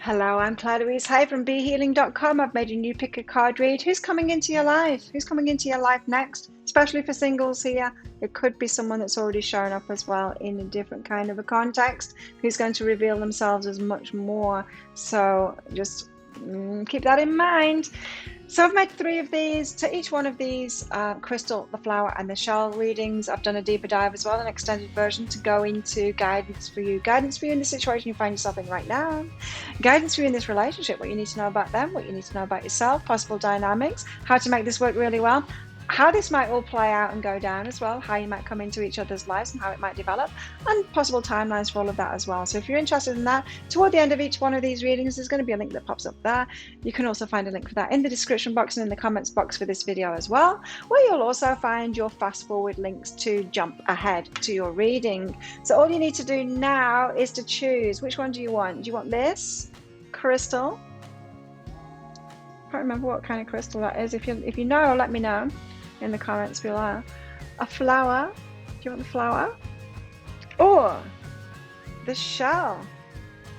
Hello, I'm Claire-Louise Hay from BeHealing.com. I've made a new pick a card read. Who's coming into your life? Who's coming into your life next? Especially for singles here. It could be someone that's already shown up as well in a different kind of a context who's going to reveal themselves as much more. So just keep that in mind. So I've made 3 of these. To each one of these, crystal, the flower, and the shell readings, I've done a deeper dive as well, an extended version to go into guidance for you. Guidance for you in the situation you find yourself in right now. Guidance for you in this relationship, what you need to know about them, what you need to know about yourself, possible dynamics, how to make this work really well, how this might all play out and go down as well, how you might come into each other's lives and how it might develop, and possible timelines for all of that as well. So if you're interested in that, toward the end of each one of these readings, there's going to be a link that pops up there. You can also find a link for that in the description box and in the comments box for this video as well, where you'll also find your fast forward links to jump ahead to your reading. So all you need to do now is to choose, which one do you want? Do you want this crystal? I can't remember what kind of crystal that is. If you know, let me know in the comments below. A flower? Do you want the flower? Or the shell?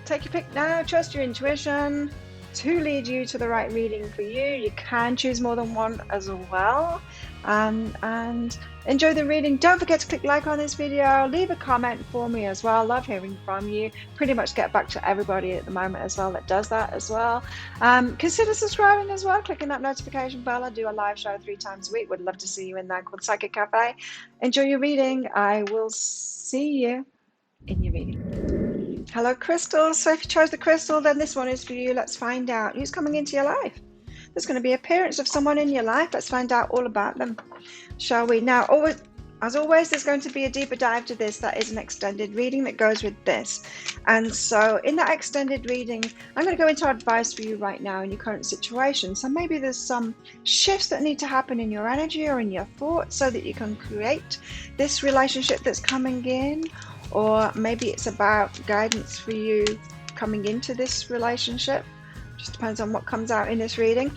Take your pick now. Trust your intuition to lead you to the right reading for you. You can choose more than one as well. And enjoy the reading. Don't forget to click like on this video. Leave a comment for me as well. Love hearing from you. Pretty much get back to everybody at the moment as well that does that as well. Consider subscribing as well. Clicking that notification bell. I do a live show 3 times a week. Would love to see you in there, called Psychic Cafe. Enjoy your reading. I will see you in your reading. Hello, crystals. So if you chose the crystal, then this one is for you. Let's find out who's coming into your life. There's going to be an appearance of someone in your life. Let's find out all about them, shall we? Now, as always, there's going to be a deeper dive to this. That is an extended reading that goes with this. And so in that extended reading, I'm going to go into advice for you right now in your current situation. So maybe there's some shifts that need to happen in your energy or in your thoughts so that you can create this relationship that's coming in. Or maybe it's about guidance for you coming into this relationship. Just depends on what comes out in this reading.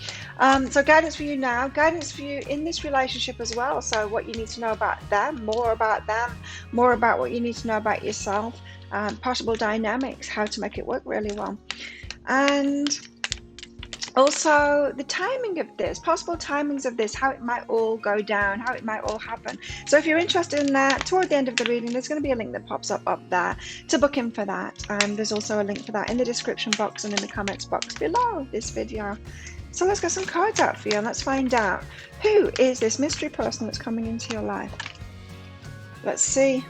So guidance for you now, guidance for you in this relationship as well. So what you need to know about them, more about what you need to know about yourself, possible dynamics, how to make it work really well. And also the timing of this, possible timings of this, how it might all go down, how it might all happen. So if you're interested in that, toward the end of the reading, there's going to be a link that pops up there to book in for that. And there's also a link for that in the description box and in the comments box below this video. So let's get some cards out for you and let's find out who is this mystery person that's coming into your life. Let's see.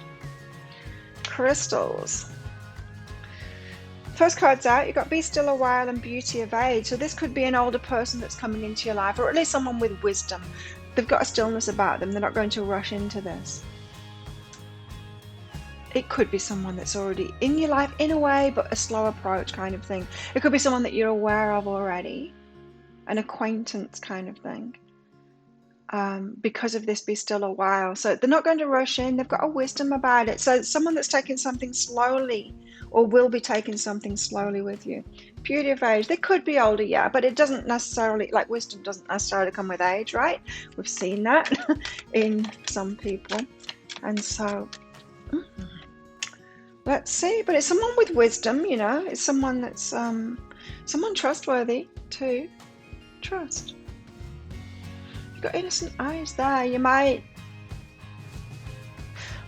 Crystals. First card's out, you've got Be Still a While and Beauty of Age. So this could be an older person that's coming into your life, or at least someone with wisdom. They've got a stillness about them. They're not going to rush into this. It could be someone that's already in your life in a way, but a slow approach kind of thing. It could be someone that you're aware of already, an acquaintance kind of thing. Because of this Be Still a While. So they're not going to rush in. They've got a wisdom about it. So someone that's taking something slowly or will be taking something slowly with you. Beauty of Age. They could be older, yeah, but it doesn't necessarily, like wisdom doesn't necessarily come with age, right? We've seen that in some people. And so, let's see. But it's someone with wisdom, you know. It's someone that's, someone trustworthy too. Trust. Got innocent eyes there. You might,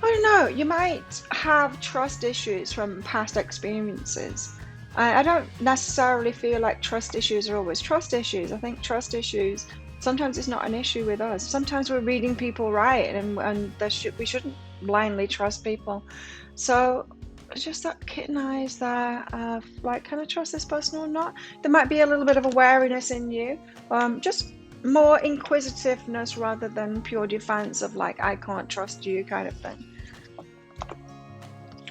I don't know, you might have trust issues from past experiences. I don't necessarily feel like trust issues are always trust issues. I think trust issues, sometimes it's not an issue with us. Sometimes we're reading people right and we shouldn't blindly trust people. So it's just that kitten eyes there of like, can I trust this person or not? There might be a little bit of a wariness in you. Just more inquisitiveness rather than pure defense of like, I can't trust you kind of thing.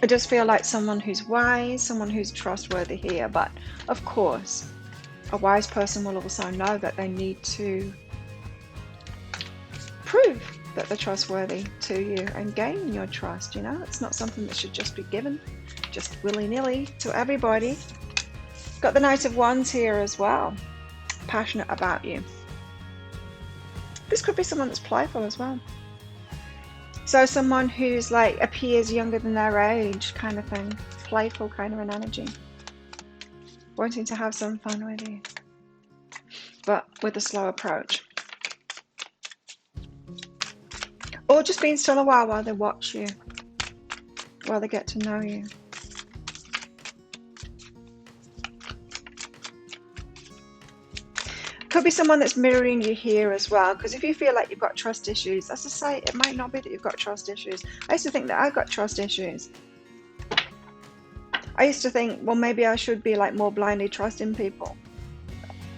I just feel like someone who's wise, someone who's trustworthy here. But of course, a wise person will also know that they need to prove that they're trustworthy to you and gain your trust. You know, it's not something that should just be given just willy-nilly to everybody. Got the Knight of Wands here as well. Passionate about you. This could be someone that's playful as well. So someone who's like appears younger than their age kind of thing. Playful kind of an energy. wanting to have some fun with you, but with a slow approach. Or just being still a while they watch you, while they get to know you. Could be someone that's mirroring you here as well, because if you feel like you've got trust issues, as I say, it might not be that you've got trust issues. I used to think that I've got trust issues. I used to think, well, maybe I should be like more blindly trusting people.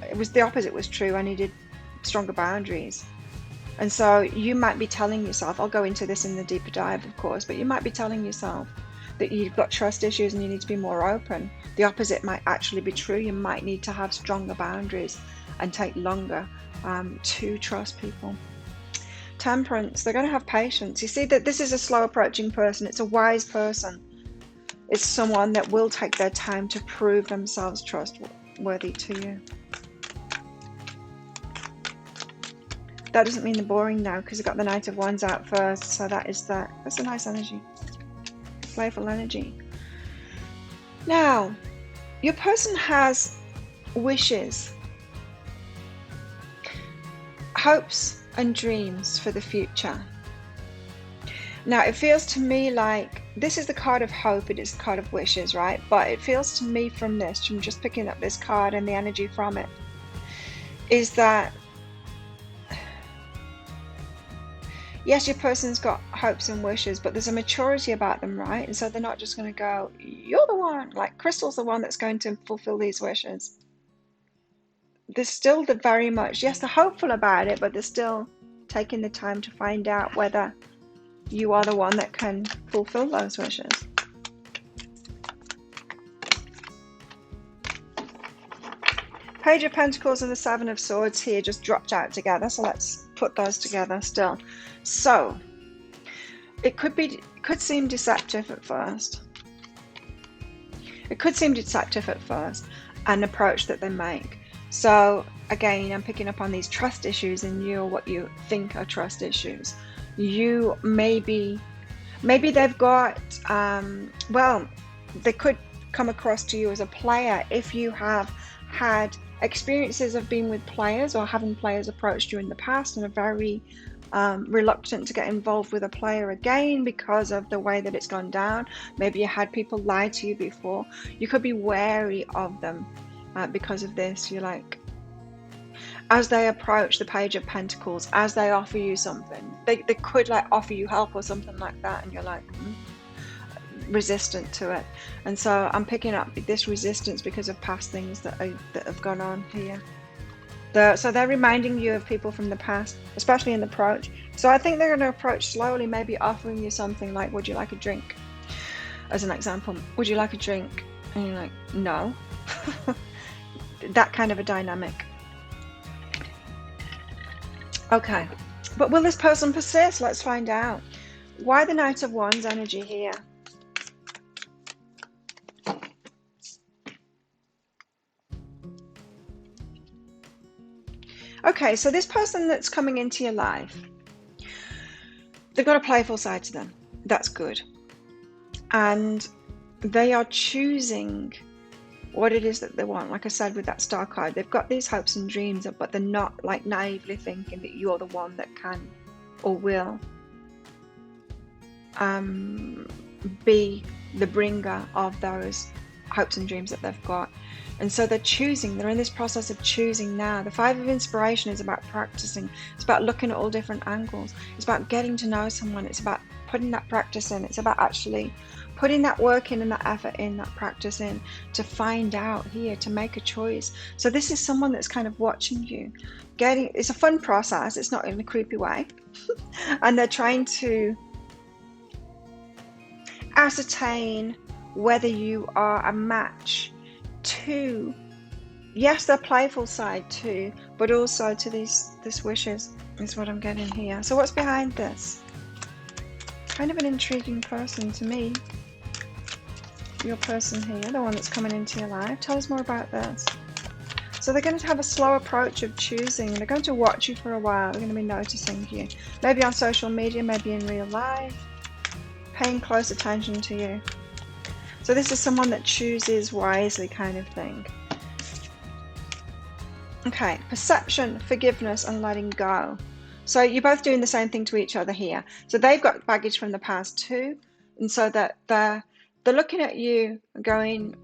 It was the opposite was true. I needed stronger boundaries. And so you might be telling yourself, I'll go into this in the deeper dive, of course, but you might be telling yourself that you've got trust issues and you need to be more open. The opposite might actually be true. You might need to have stronger boundaries and take longer to trust people. Temperance, they're going to have patience. You see that this is a slow approaching person. It's a wise person. It's someone that will take their time to prove themselves trustworthy to you. That doesn't mean they're boring now, because I've got the Knight of Wands out first. So that's a nice energy. Playful energy. Now, your person has wishes, hopes and dreams for the future. Now, it feels to me like this is the card of hope, it is the card of wishes, right? But it feels to me from just picking up this card and the energy from it, is that yes, your person's got hopes and wishes, but there's a maturity about them, right? And so they're not just going to go, you're the one, like Crystal's the one that's going to fulfill these wishes. There's still the very much, yes, they're hopeful about it, but they're still taking the time to find out whether you are the one that can fulfill those wishes. Page of Pentacles and the Seven of Swords here just dropped out together, so let's put those together still. So it could seem deceptive at first. It could seem deceptive at first, an approach that they make. So again, I'm picking up on these trust issues in you, or what you think are trust issues. You maybe they've got well, they could come across to you as a player if you have had experiences of being with players or having players approached you in the past and are very reluctant to get involved with a player again because of the way that it's gone down. Maybe you had people lie to you before. You could be wary of them because of this. You're like, as they approach the Page of Pentacles, as they offer you something, they could like offer you help or something like that, and you're like resistant to it. And so I'm picking up this resistance because of past things that have gone on here. So they're reminding you of people from the past, especially in the approach. So I think they're going to approach slowly, maybe offering you something like, would you like a drink? As an example, would you like a drink? And you're like, no. That kind of a dynamic. Okay, but will this person persist? Let's find out. Why the Knight of Wands energy here? Okay, so this person that's coming into your life, they've got a playful side to them. That's good. And they are choosing what it is that they want. Like I said with that star card, they've got these hopes and dreams, but they're not like naively thinking that you're the one that can or will be the bringer of those hopes and dreams that they've got. And so they're choosing, they're in this process of choosing now. The Five of Inspiration is about practicing. It's about looking at all different angles. It's about getting to know someone. It's about putting that practice in. It's about actually putting that work in and that effort in, that practice in, to find out here, to make a choice. So this is someone that's kind of watching you. It's a fun process. It's not in a creepy way. And they're trying to ascertain whether you are a match to, yes, their playful side too, but also to this wishes is what I'm getting here. So what's behind this? Kind of an intriguing person to me. Your person here, the one that's coming into your life. Tell us more about this. So they're going to have a slow approach of choosing. They're going to watch you for a while. They're going to be noticing you. Maybe on social media, maybe in real life. Paying close attention to you. So this is someone that chooses wisely, kind of thing. Okay, perception, forgiveness, and letting go. So you're both doing the same thing to each other here. So they've got baggage from the past too, and so that they're looking at you going,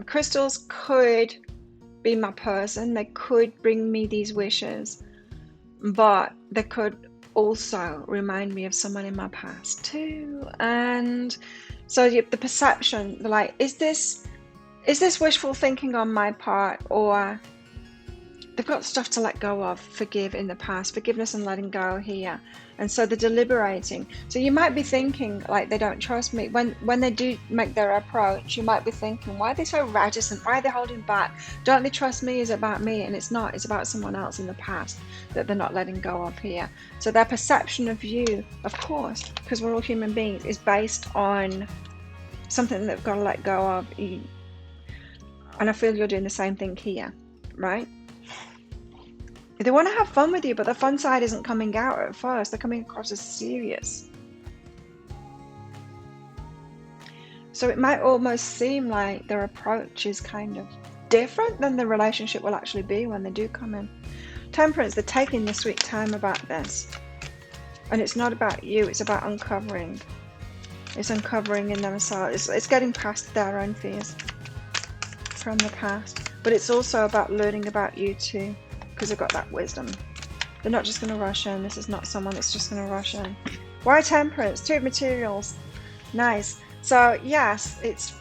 crystals could be my person. They could bring me these wishes, but they could also remind me of someone in my past too. And so the perception, like, is this wishful thinking on my part, or they've got stuff to let go of, forgive in the past, forgiveness and letting go here. And so they're deliberating. So you might be thinking, like, they don't trust me. When they do make their approach, you might be thinking, why are they so reticent? Why are they holding back? Don't they trust me? Is it about me? And it's not. It's about someone else in the past that they're not letting go of here. So their perception of you, of course, because we're all human beings, is based on something they've got to let go of. And I feel you're doing the same thing here, right? They want to have fun with you, but the fun side isn't coming out at first. They're coming across as serious. So it might almost seem like their approach is kind of different than the relationship will actually be when they do come in. Temperance, they're taking their sweet time about this. And it's not about you, it's about uncovering. It's uncovering in themselves. It's getting past their own fears from the past. But it's also about learning about you too, because they've got that wisdom. They're not just going to rush in. This is not someone that's just going to rush in. Why Temperance? 2 materials. Nice. So yes, it's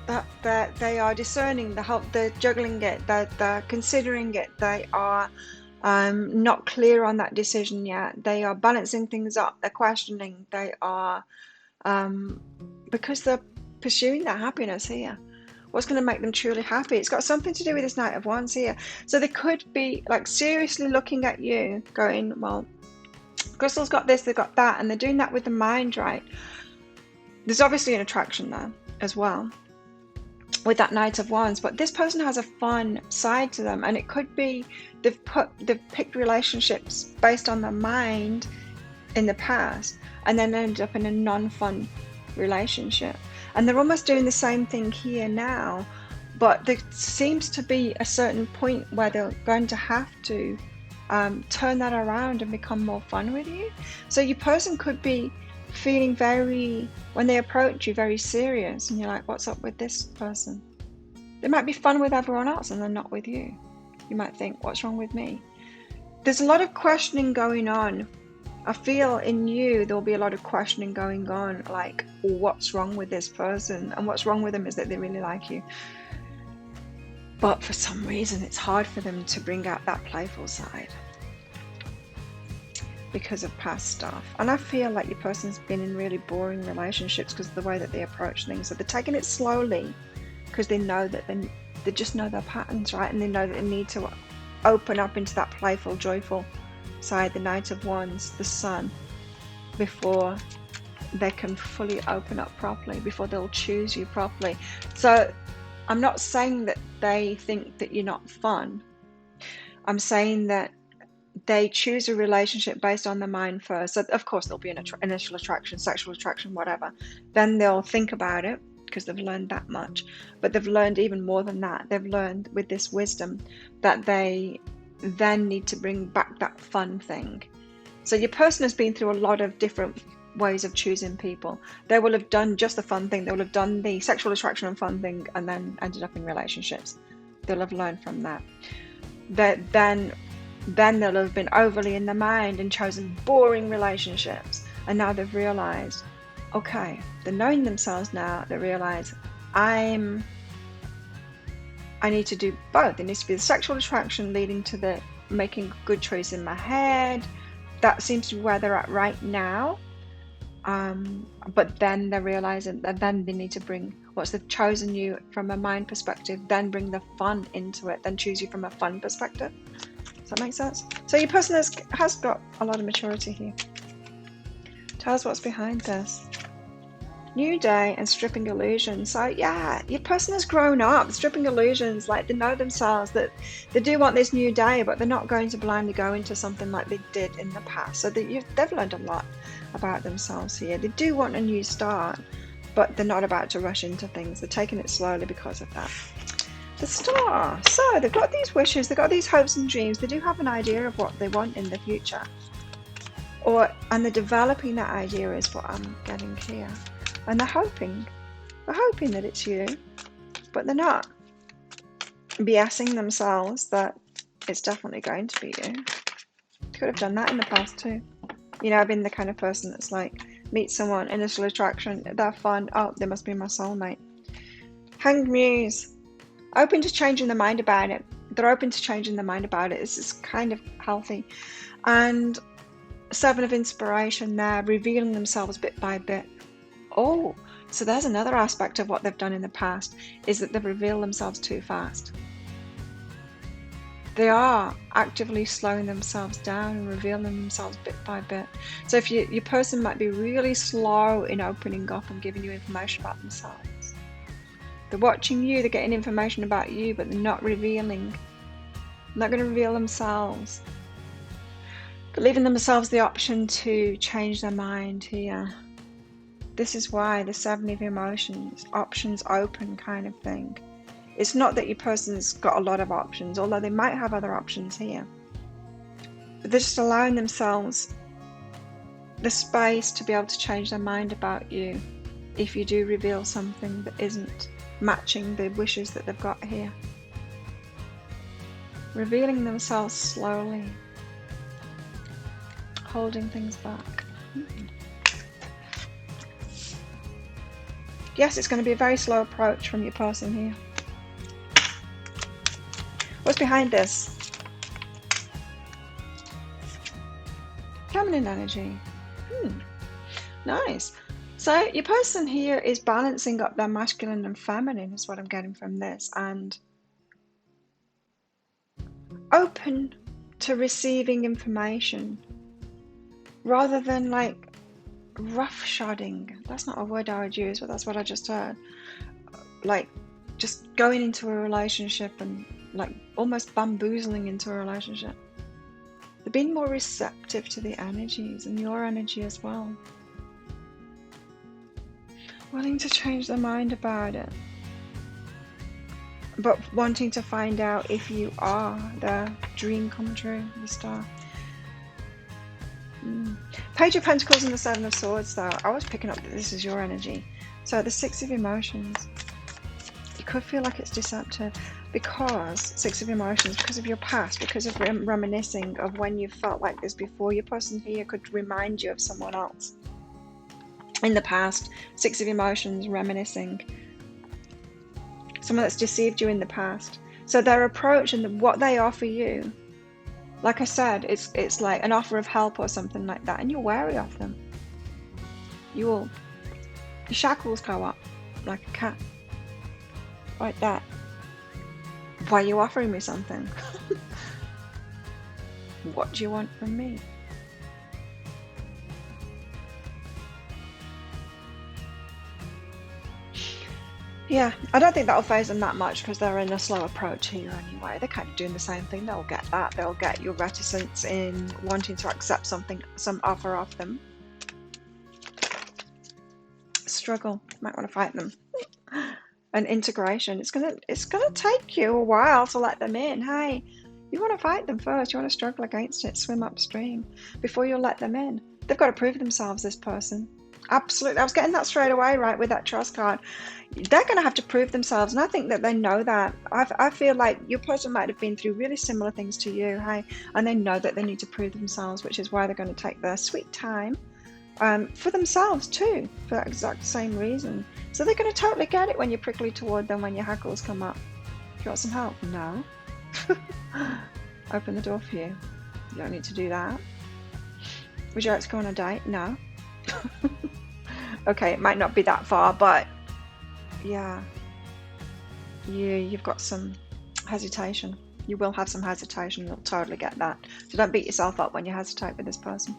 that they are discerning, they're juggling it, they're considering it, they are not clear on that decision yet. They are balancing things up, they're questioning, they are because they're pursuing their happiness here. What's going to make them truly happy? It's got something to do with this Knight of Wands here. So they could be like seriously looking at you going, well, Crystal's got this, they've got that, and they're doing that with the mind, right? There's obviously an attraction there as well with that Knight of Wands, but this person has a fun side to them, and it could be they've picked relationships based on their mind in the past and then ended up in a non-fun relationship. And they're almost doing the same thing here now, but there seems to be a certain point where they're going to have to turn that around and become more fun with you. So your person could be feeling very, when they approach you, very serious, and you're like, what's up with this person? They might be fun with everyone else and they're not with you. You might think, what's wrong with me? There's a lot of questioning going on. I feel in you there'll be a lot of questioning going on, like, what's wrong with this person? And what's wrong with them is that they really like you, but for some reason it's hard for them to bring out that playful side because of past stuff. And I feel like your person's been in really boring relationships because of the way that they approach things. So they're taking it slowly because they know that they just know their patterns, right? And they know that they need to open up into that playful, joyful side, the Knight of Wands, the Sun, before they can fully open up properly, before they'll choose you properly. So I'm not saying that they think that you're not fun. I'm saying that they choose a relationship based on their mind first. So of course there'll be an initial attraction, sexual attraction, whatever. Then they'll think about it because they've learned that much. But they've learned even more than that. They've learned with this wisdom that they then need to bring back that fun thing. So your person has been through a lot of different ways of choosing people. They will have done just the fun thing. They will have done the sexual attraction and fun thing and then ended up in relationships. They'll have learned from that. Then they'll have been overly in the mind and chosen boring relationships. And now they've realized, okay, they're knowing themselves now. They realize, I need to do both. There needs to be the sexual attraction leading to the making good choice in my head. That seems to be where they're at right now. But then they're realizing that then they need to bring what's they've chosen you from a mind perspective, then bring the fun into it, then choose you from a fun perspective. Does that make sense? So your person has got a lot of maturity here. Tell us what's behind this. New day and stripping illusions. So yeah, your person has grown up, stripping illusions, like they know themselves that they do want this new day, but they're not going to blindly go into something like they did in the past. So they've learned a lot about themselves here. They do want a new start, but they're not about to rush into things. They're taking it slowly because of that. The Star. So they've got these wishes, they've got these hopes and dreams. They do have an idea of what they want in the future. And they're developing that idea is what I'm getting here. And they're hoping that it's you, but they're not BSing themselves that it's definitely going to be you. Could have done that in the past too. You know, I've been the kind of person that's like, meet someone, initial attraction, they're fun, oh, they must be my soulmate. Hanged Muse, open to changing their mind about it. They're open to changing their mind about it. This is kind of healthy. And Seven of Inspiration there, revealing themselves bit by bit. Oh, so there's another aspect of what they've done in the past, is that they've revealed themselves too fast. They are actively slowing themselves down and revealing themselves bit by bit. So if your person might be really slow in opening up and giving you information about themselves. They're watching you, they're getting information about you, but they're not revealing. They're not going to reveal themselves. But leaving themselves the option to change their mind here. This is why the Seven of Emotions, options open kind of thing. It's not that your person's got a lot of options, although they might have other options here. But they're just allowing themselves the space to be able to change their mind about you if you do reveal something that isn't matching the wishes that they've got here. Revealing themselves slowly, holding things back. Yes, it's going to be a very slow approach from your person here. What's behind this? Feminine energy. Nice. So your person here is balancing up their masculine and feminine is what I'm getting from this, and open to receiving information rather than like roughshodding. That's not a word I would use, but that's what I just heard. Like just going into a relationship and like almost bamboozling into a relationship. They're being more receptive to the energies and your energy as well. Wanting to change their mind about it, but wanting to find out if you are their dream come true, the Star. Page of Pentacles and the Seven of Swords though. I was picking up that this is your energy. So the Six of Emotions. You could feel like it's deceptive because Six of Emotions, because of your past, because of reminiscing of when you felt like this before. Your person here could remind you of someone else in the past. Six of Emotions, reminiscing. Someone that's deceived you in the past. So their approach and what they offer you, like I said, it's like an offer of help or something like that, and you're wary of them. Your shackles go up like a cat, like that. Why are you offering me something? What do you want from me? Yeah, I don't think that'll phase them that much because they're in a slow approach here anyway. They're kind of doing the same thing. They'll get that. They'll get your reticence in wanting to accept something, some offer of them. Struggle. Might want to fight them. And integration. It's gonna take you a while to let them in. Hey, you want to fight them first. You want to struggle against it. Swim upstream before you let them in. They've got to prove themselves, this person. Absolutely. I was getting that straight away, right, with that trust card. They're going to have to prove themselves, and I think that they know that. I feel like your person might have been through really similar things to you, hey, and they know that they need to prove themselves, which is why they're going to take their sweet time for themselves too, for that exact same reason. So they're going to totally get it when you're prickly toward them, when your hackles come up. You want some help? No. Open the door for you. You don't need to do that. Would you like to go on a date? No. Okay, it might not be that far, but yeah, you've got some hesitation. You will have some hesitation. You'll totally get that. So don't beat yourself up when you hesitate with this person.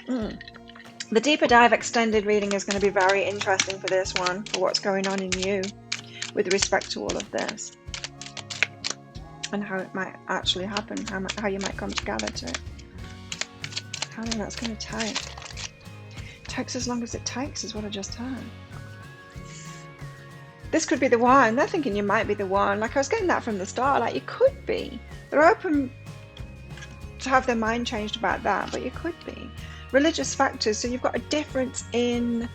The deeper dive extended reading is going to be very interesting for this one, for what's going on in you with respect to all of this and how it might actually happen, how you might come together to it. How long that's going to take. Takes as long as it takes is what I just heard. This could be the one. They're thinking you might be the one. Like I was getting that from the start. Like you could be. They're open to have their mind changed about that, but you could be. Religious factors. So you've got a difference in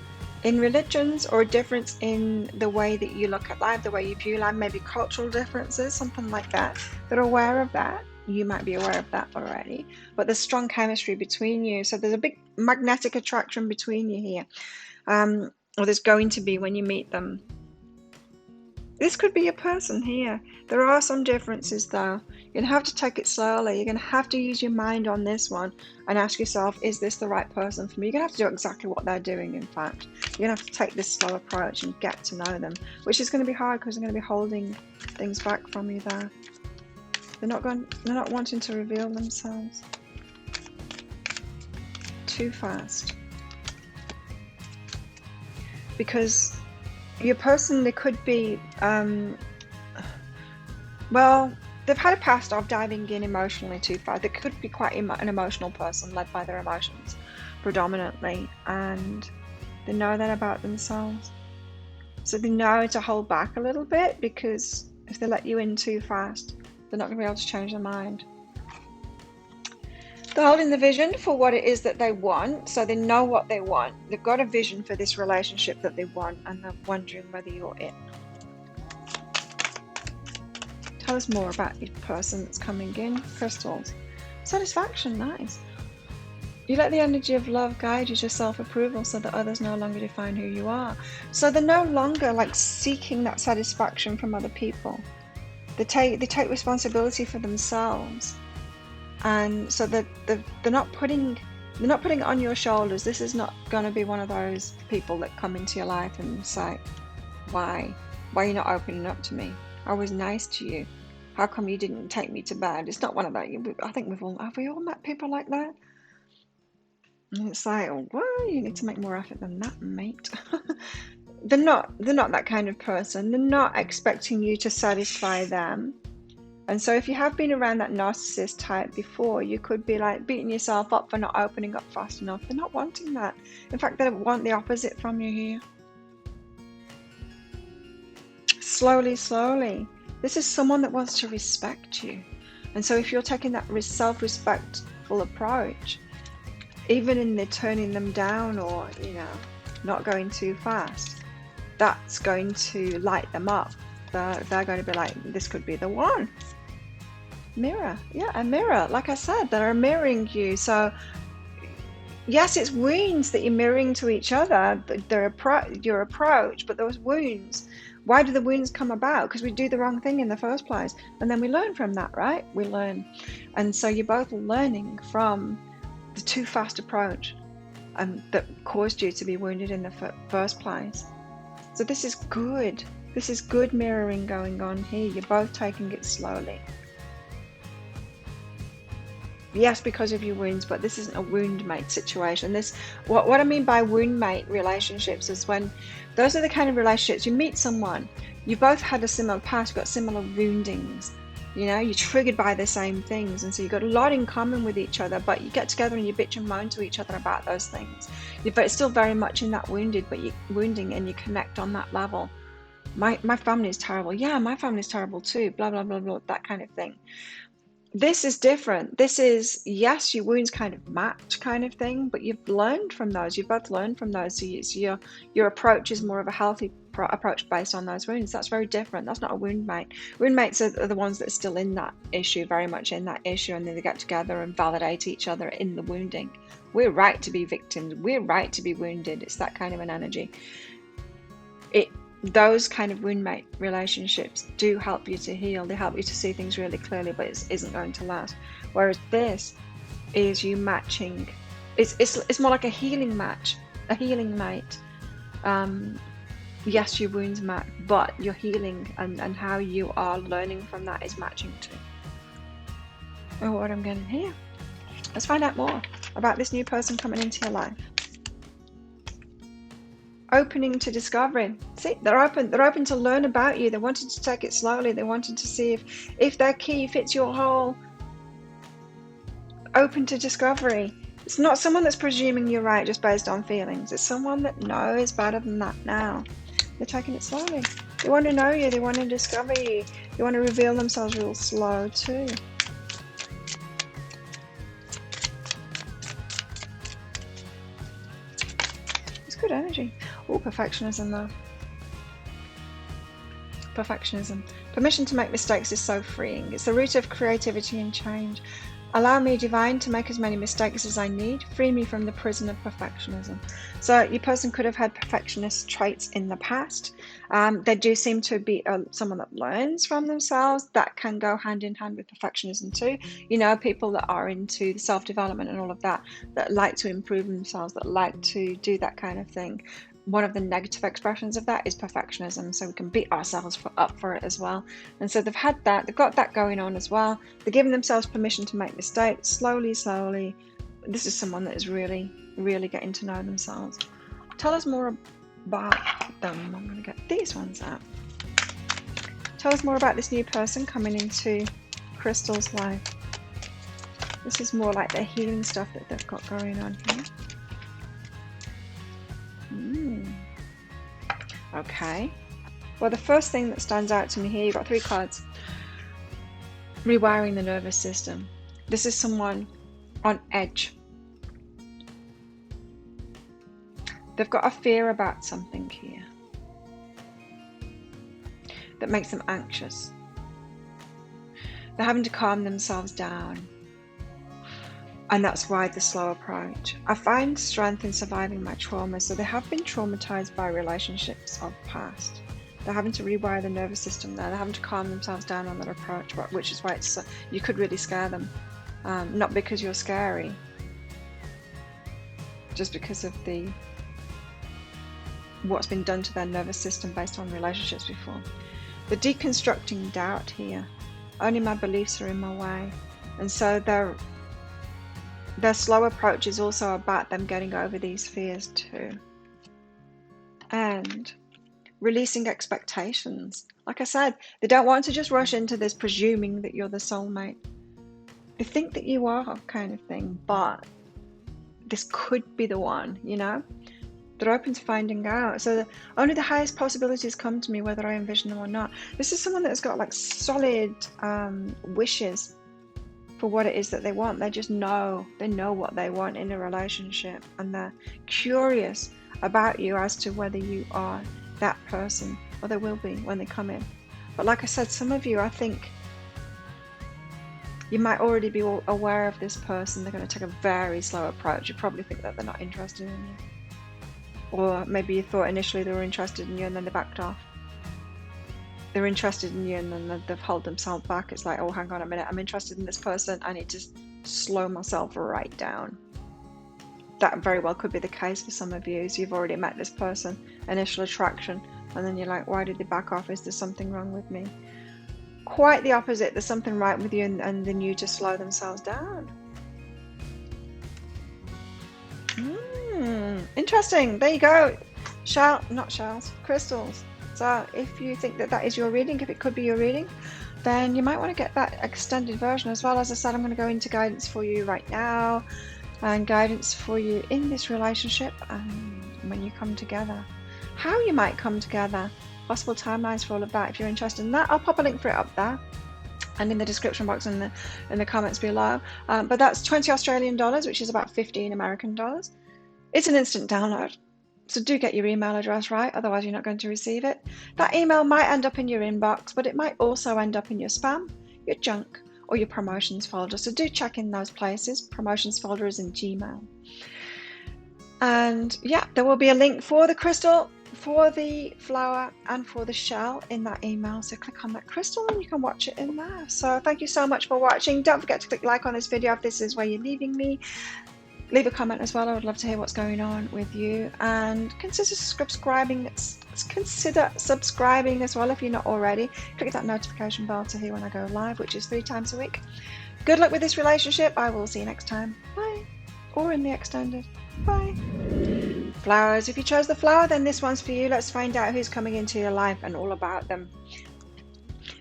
religions, or a difference in the way that you look at life, the way you view life, maybe cultural differences, something like that. They're aware of that. You might be aware of that already, but there's strong chemistry between you. So there's a big magnetic attraction between you here, or there's going to be when you meet them. This could be a person here. There are some differences though. You're going to have to take it slowly. You're going to have to use your mind on this one and ask yourself, is this the right person for me? You're going to have to do exactly what they're doing, in fact. You're going to have to take this slow approach and get to know them, which is going to be hard because they're going to be holding things back from you there. They're not wanting to reveal themselves too fast. Because your person, they could be, well, they've had a past of diving in emotionally too far. They could be quite an emotional person, led by their emotions predominantly, and they know that about themselves. So they know to hold back a little bit, because if they let you in too fast, they're not going to be able to change their mind. They're holding the vision for what it is that they want, so they know what they want. They've got a vision for this relationship that they want, and they're wondering whether you're it. Tell us more about your person that's coming in. Crystals. Satisfaction, nice. You let the energy of love guide you to self-approval, so that others no longer define who you are. So they're no longer like seeking that satisfaction from other people. They take responsibility for themselves. And so they're not putting it on your shoulders. This is not going to be one of those people that come into your life and say, why are you not opening up to me? I was nice to you. How come you didn't take me to bed? It's not one of that. I think have we all met people like that? And it's like, oh, well, you need to make more effort than that, mate. They're not that kind of person. They're not expecting you to satisfy them. And so if you have been around that narcissist type before, you could be like beating yourself up for not opening up fast enough. They're not wanting that. In fact, they want the opposite from you here. Slowly. This is someone that wants to respect you. And so if you're taking that self-respectful approach, even in the turning them down, or, not going too fast, that's going to light them up. They're going to be like, this could be the one. Mirror. Yeah, a mirror. Like I said, they're mirroring you. So yes, it's wounds that you're mirroring to each other, your approach, but those wounds, why do the wounds come about? Because we do the wrong thing in the first place, and then we learn from that, right? We learn. And so you're both learning from the too fast approach that caused you to be wounded in the first place. So this is good. This is good mirroring going on here. You're both taking it slowly. Yes, because of your wounds, but this isn't a wound mate situation. What I mean by wound mate relationships is when those are the kind of relationships you meet someone, you both had a similar past, you've got similar woundings, you're triggered by the same things, and so you've got a lot in common with each other, but you get together and you bitch and moan to each other about those things. You're still very much in that wounding, and you connect on that level. My family is terrible. Yeah, my family is terrible too. Blah, blah, blah, blah, that kind of thing. This is different. This is, yes, your wounds kind of match kind of thing, but you've learned from those. You've both learned from those. So your approach is more of a healthy approach based on those wounds. That's very different. That's not a wound mate. Wound mates are the ones that are still in that issue, very much in that issue, and then they get together and validate each other in the wounding. We're right to be victims. We're right to be wounded. It's that kind of an energy. Those kind of wound mate relationships do help you to heal. They help you to see things really clearly, but it isn't going to last. Whereas this is you matching. It's more like a healing match, a healing mate. Yes, your wounds match, but your healing and how you are learning from that is matching too. Oh, what I'm getting here. Let's find out more about this new person coming into your life. Opening to discovery. See, they're open to learn about you. They wanted to take it slowly. They wanted to see if their key fits your hole. Open to discovery. It's not someone that's presuming you're right just based on feelings. It's someone that knows better than that now. They're taking it slowly. They want to know you. They want to discover you. They want to reveal themselves real slow too. It's good energy. Oh, perfectionism though. Perfectionism. Permission to make mistakes is so freeing. It's the root of creativity and change. Allow me, divine, to make as many mistakes as I need. Free me from the prison of perfectionism. So your person could have had perfectionist traits in the past. They do seem to be someone that learns from themselves. That can go hand in hand with perfectionism too. You know, people that are into the self-development and all of that, that like to improve themselves, that like to do that kind of thing. One of the negative expressions of that is perfectionism, so we can beat ourselves up for it as well. And so they've had that, they've got that going on as well. They're giving themselves permission to make mistakes slowly. This is someone that is really getting to know themselves. Tell us more about them. I'm going to get these ones out. Tell us more about this new person coming into Crystal's life. This is more like their healing stuff that they've got going on here. Okay. Well, the first thing that stands out to me here, you've got 3 cards. Rewiring the nervous system. This is someone on edge. They've got a fear about something here that makes them anxious. They're having to calm themselves down. And that's why the slow approach. I find strength in surviving my trauma. So they have been traumatized by relationships of past. They're having to rewire the nervous system there. They're having to calm themselves down on that approach, which is why you could really scare them. Not because you're scary, just because of what's been done to their nervous system based on relationships before. The deconstructing doubt here. Only my beliefs are in my way. And so their slow approach is also about them getting over these fears too. And releasing expectations. Like I said, they don't want to just rush into this presuming that you're the soulmate. They think that you are, kind of thing, but this could be the one, you know? They're open to finding out. So only the highest possibilities come to me, whether I envision them or not. This is someone that's got like solid wishes for what it is that they want. They just know, they know what they want in a relationship, and they're curious about you as to whether you are that person, or they will be when they come in. But like I said, some of you, I think you might already be aware of this person. They're going to take a very slow approach. You probably think that they're not interested in you, or maybe you thought initially they were interested in you and then they backed off. They're interested in you and then they've held themselves back. It's like, oh, hang on a minute, I'm interested in this person. I need to slow myself right down. That very well could be the case for some of you. So you've already met this person, initial attraction, and then you're like, why did they back off? Is there something wrong with me? Quite the opposite. There's something right with you, and they need to slow themselves down. Interesting. There you go. Crystals. So if you think that is your reading, if it could be your reading, then you might want to get that extended version as well. As I said, I'm going to go into guidance for you right now, and guidance for you in this relationship and when you come together, how you might come together, possible timelines for all of that. If you're interested in that, I'll pop a link for it up there and in the description box and in the comments below. But that's 20 Australian dollars, which is about 15 American dollars. It's an instant download. So do get your email address right, otherwise you're not going to receive it. That email might end up in your inbox, but it might also end up in your spam, your junk, or your promotions folder. So do check in those places. Promotions folder is in Gmail. And yeah, there will be a link for the crystal, for the flower, and for the shell in that email. So click on that crystal and you can watch it in there. So thank you so much for watching. Don't forget to click like on this video if this is where you're leaving me. Leave a comment as well. I would love to hear what's going on with you, and consider subscribing. Consider subscribing as well if you're not already. Click that notification bell to hear when I go live, which is 3 times a week. Good luck with this relationship. I will see you next time. Bye. Or in the extended. Bye. Flowers. If you chose the flower, then this one's for you. Let's find out who's coming into your life and all about them.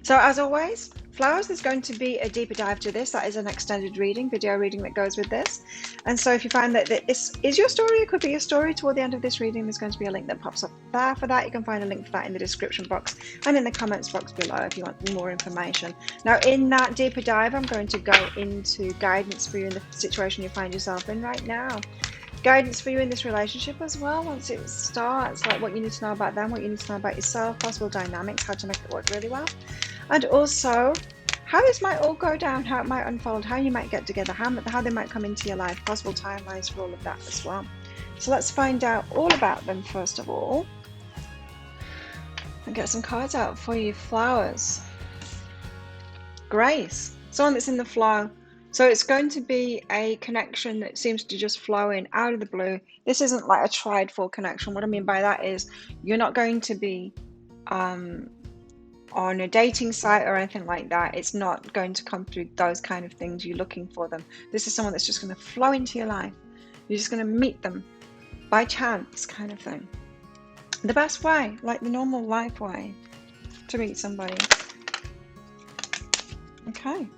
So as always, Flowers, there's going to be a deeper dive to this. That is an extended reading, video reading that goes with this. And so if you find that this is your story, it could be your story, toward the end of this reading, there's going to be a link that pops up there for that. You can find a link for that in the description box and in the comments box below if you want more information. Now, in that deeper dive, I'm going to go into guidance for you in the situation you find yourself in right now. Guidance for you in this relationship as well once it starts, like what you need to know about them, what you need to know about yourself, possible dynamics, how to make it work really well. And also, how this might all go down, how it might unfold, how you might get together, how they might come into your life, possible timelines for all of that as well. So let's find out all about them first of all. And get some cards out for you. Flowers. Grace. Someone that's in the flow. So it's going to be a connection that seems to just flow in out of the blue. This isn't like a tried for connection. What I mean by that is you're not going to be on a dating site or anything like that. It's not going to come through those kind of things. You're looking for them. This is someone that's just going to flow into your life. You're just going to meet them by chance, kind of thing. The best way, like the normal life way to meet somebody. Okay.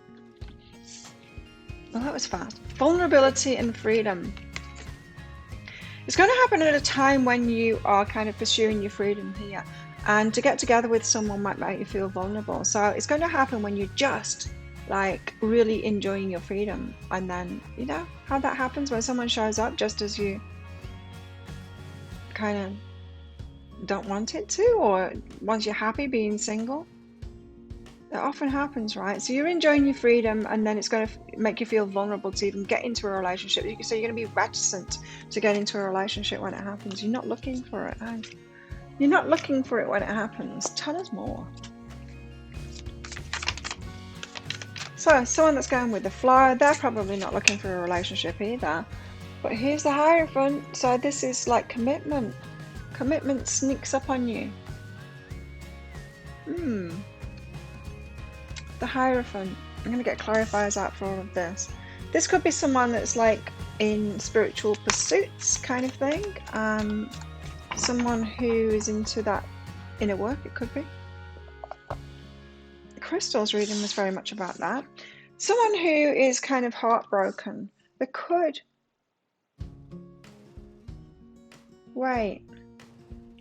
Well, that was fast. Vulnerability and freedom. It's going to happen at a time when you are kind of pursuing your freedom here. And to get together with someone might make you feel vulnerable. So it's going to happen when you're just like really enjoying your freedom. And then, you know, how that happens when someone shows up just as you kind of don't want it to, or once you're happy being single. It often happens, right? So you're enjoying your freedom, and then it's going to make you feel vulnerable to even get into a relationship. So you're going to be reticent to get into a relationship when it happens. You're not looking for it. You're not looking for it when it happens. Tell us more. So someone that's going with the flow, they're probably not looking for a relationship either. But here's the Hierophant. So this is like commitment. Commitment sneaks up on you. The Hierophant. I'm going to get clarifiers out for all of this. This could be someone that's like in spiritual pursuits kind of thing. Someone who is into that inner work, it could be. Crystal's reading was very much about that. Someone who is kind of heartbroken. They could... Wait.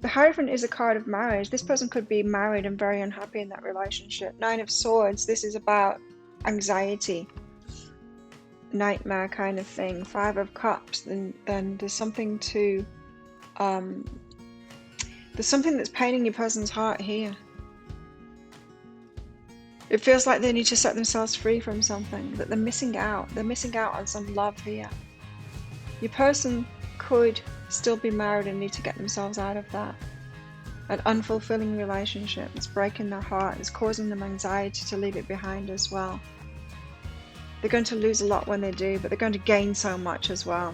The Hierophant is a card of marriage. This person could be married and very unhappy in that relationship. Nine of Swords. This is about anxiety. Nightmare kind of thing. Five of Cups. Then there's something to... there's something that's paining your person's heart here. It feels like they need to set themselves free from something, that they're missing out. They're missing out on some love here. Your person could still be married and need to get themselves out of that. An unfulfilling relationship. It's breaking their heart. It's causing them anxiety to leave it behind as well. They're going to lose a lot when they do, but they're going to gain so much as well.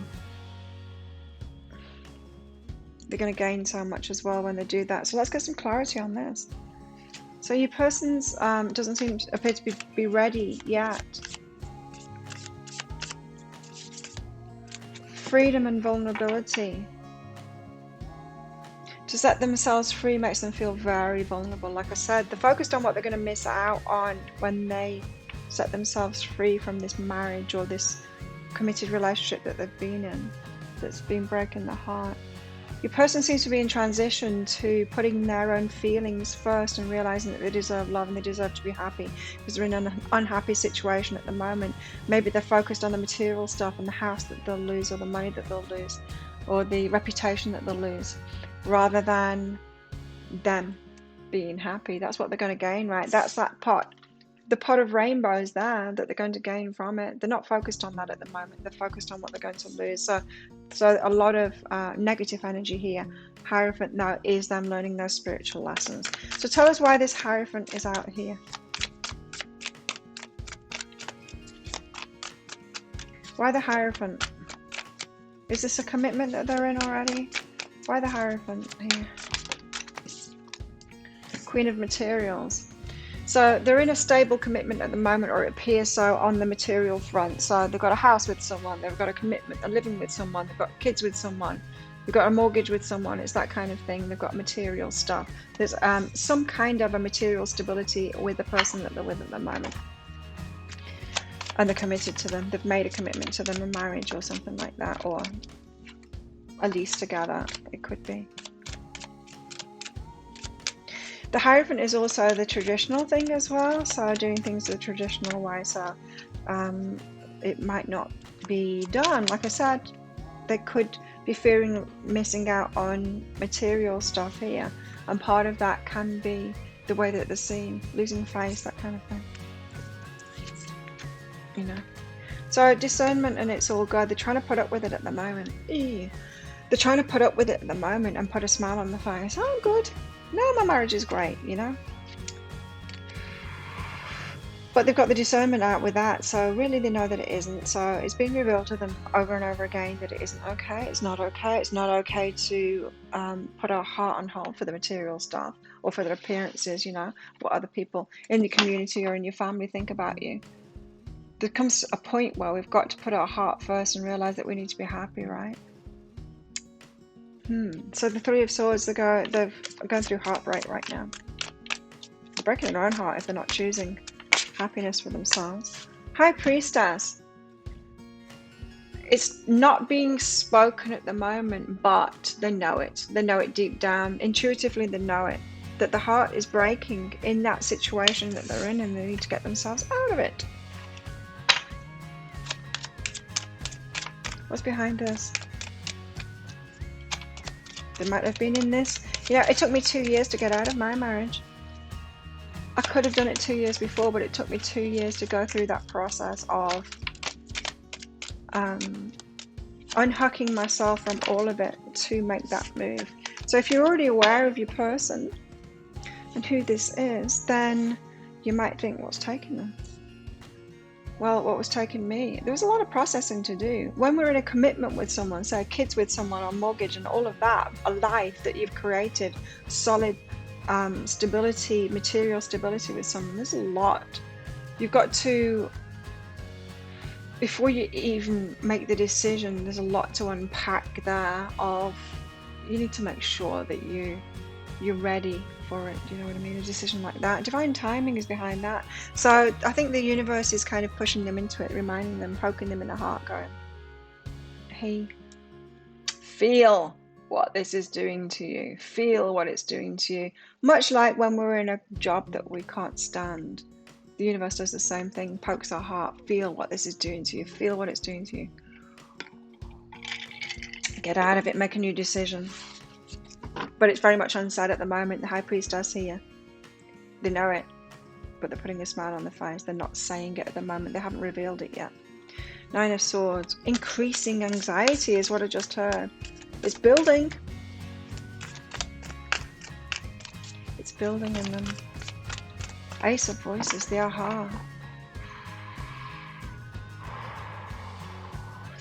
They're going to gain so much as well when they do that. So let's get some clarity on this. So your person's doesn't seem to appear to be ready yet. Freedom and vulnerability. To set themselves free makes them feel very vulnerable. Like I said, they're focused on what they're going to miss out on when they set themselves free from this marriage or this committed relationship that they've been in, that's been breaking their heart. Your person seems to be in transition to putting their own feelings first and realizing that they deserve love and they deserve to be happy, because they're in an unhappy situation at the moment. Maybe they're focused on the material stuff and the house that they'll lose, or the money that they'll lose, or the reputation that they'll lose, rather than them being happy. That's what they're going to gain, right? That's that pot. The pot of rainbows there that they're going to gain from it. They're not focused on that at the moment. They're focused on what they're going to lose. So a lot of negative energy here. Hierophant now is them learning those spiritual lessons. So tell us why this Hierophant is out here. Why the Hierophant? Is this a commitment that they're in already? Why the Hierophant here? Queen of Materials. So they're in a stable commitment at the moment, or it appears so on the material front. So they've got a house with someone, they've got a commitment, they're living with someone, they've got kids with someone. You've got a mortgage with someone, it's that kind of thing. They've got material stuff. There's some kind of a material stability with the person that they're with at the moment. And they're committed to them. They've made a commitment to them in marriage or something like that, or a lease together, it could be. The Hierophant is also the traditional thing as well, so doing things the traditional way, so it might not be done. Like I said, they could be fearing missing out on material stuff here, and part of that can be the way that they're seen, losing face, that kind of thing, you know. So discernment, and it's all good. They're trying to put up with it at the moment. Ew. They're trying to put up with it at the moment and put a smile on the face. Oh, good. No, my marriage is great, you know. But they've got the discernment out with that, so really they know that it isn't. So it's been revealed to them over and over again that it isn't okay. It's not okay. It's not okay to put our heart on hold for the material stuff or for their appearances, you know, what other people in the community or in your family think about you. There comes a point where we've got to put our heart first and realize that we need to be happy, right? So the Three of Swords, they're going through heartbreak right now. They're breaking their own heart if they're not choosing happiness for themselves. High Priestess. It's not being spoken at the moment, but they know it. They know it deep down. Intuitively, they know it. That the heart is breaking in that situation that they're in, and they need to get themselves out of it. What's behind this? They might have been in this. Yeah, it took me 2 years to get out of my marriage. I could have done it 2 years before, but it took me 2 years to go through that process of unhooking myself from all of it to make that move. So if you're already aware of your person and who this is, then you might think, what's taking them? Well, what was taking me? There was a lot of processing to do. When we're in a commitment with someone, say kids with someone, or mortgage and all of that, a life that you've created, solid stability, material stability with someone, there's a lot. You've got to, before you even make the decision, there's a lot to unpack there of, you need to make sure that you're ready for it. Do you know what I mean? A decision like that. Divine timing is behind that. So I think the universe is kind of pushing them into it, reminding them, poking them in the heart, going, hey, feel what this is doing to you. Feel what it's doing to you. Much like when we're in a job that we can't stand, the universe does the same thing, pokes our heart. Feel what this is doing to you. Feel what it's doing to you. Get out of it, make a new decision. But it's very much unsaid at the moment. The High Priestess here, they know it, but they're putting a smile on their face. They're not saying it at the moment. They haven't revealed it yet. Nine of Swords. Increasing anxiety is what I just heard. It's building. It's building in them. Ace of Voices, the aha.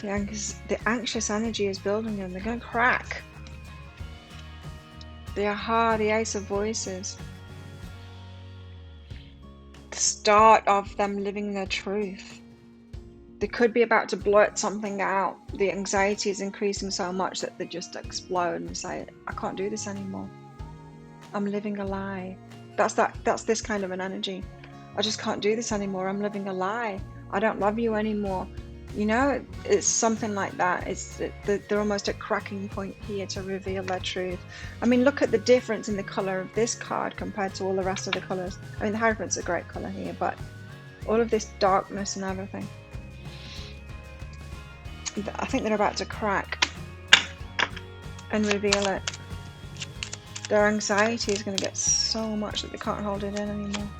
The anxious energy is building in. They're going to crack. The aha, the Ace of Voices. The start of them living their truth. They could be about to blurt something out. The anxiety is increasing so much that they just explode and say, I can't do this anymore. I'm living a lie. That's this kind of an energy. I just can't do this anymore. I'm living a lie. I don't love you anymore. You know, it's something like that. They're almost at cracking point here to reveal their truth. I mean, look at the difference in the color of this card compared to all the rest of the colors. I mean, the Hierophant's a great color here, but all of this darkness and everything. I think they're about to crack and reveal it. Their anxiety is going to get so much that they can't hold it in anymore.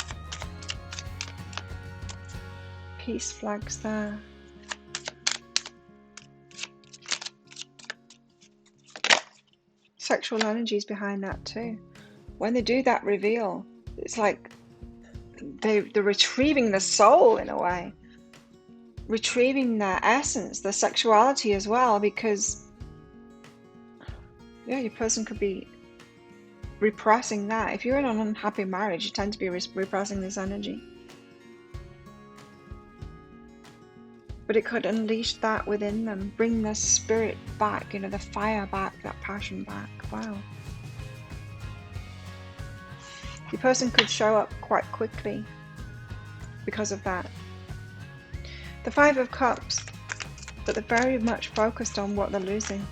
Peace flags there. Sexual energies behind that too. When they do that reveal, it's like they're retrieving the soul in a way. Retrieving their essence, their sexuality as well, because yeah, your person could be repressing that. If you're in an unhappy marriage, you tend to be repressing this energy. but it could unleash that within them, bring their spirit back, you know, the fire back, that passion back. Wow. The person could show up quite quickly because of that. The Five of Cups, but they're very much focused on what they're losing.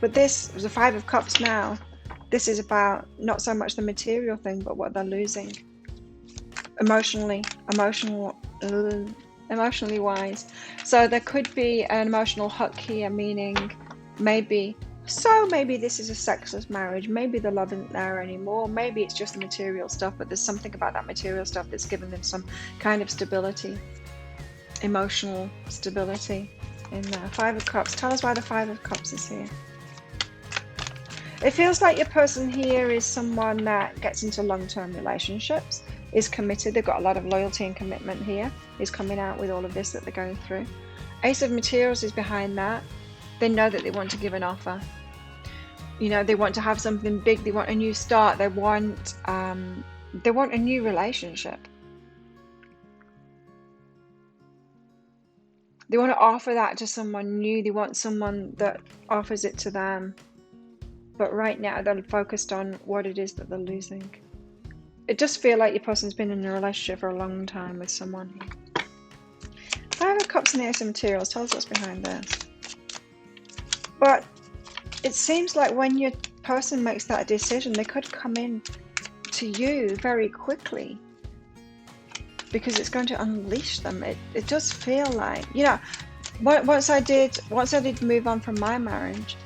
But this, the Five of Cups now, this is about not so much the material thing, but what they're losing. Emotionally wise. So there could be an emotional hook here, meaning maybe this is a sexless marriage. Maybe the love isn't there anymore. Maybe it's just the material stuff, but there's something about that material stuff that's giving them some kind of stability, emotional stability in there. Five of Cups. Tell us why the Five of Cups is here. It feels like your person here is someone that gets into long-term relationships, is committed. They've got a lot of loyalty and commitment here, is coming out with all of this that they're going through. Ace of Materials is behind that. They know that they want to give an offer. You know, they want to have something big. They want a new start. They want a new relationship. They want to offer that to someone new. They want someone that offers it to them. But right now they're focused on what it is that they're losing. It does feel like your person's been in a relationship for a long time with someone here. Five of Cups and the Ace of Materials. Tell us what's behind this. But it seems like when your person makes that decision, they could come in to you very quickly because it's going to unleash them. It does feel like, you know, once I did move on from my marriage,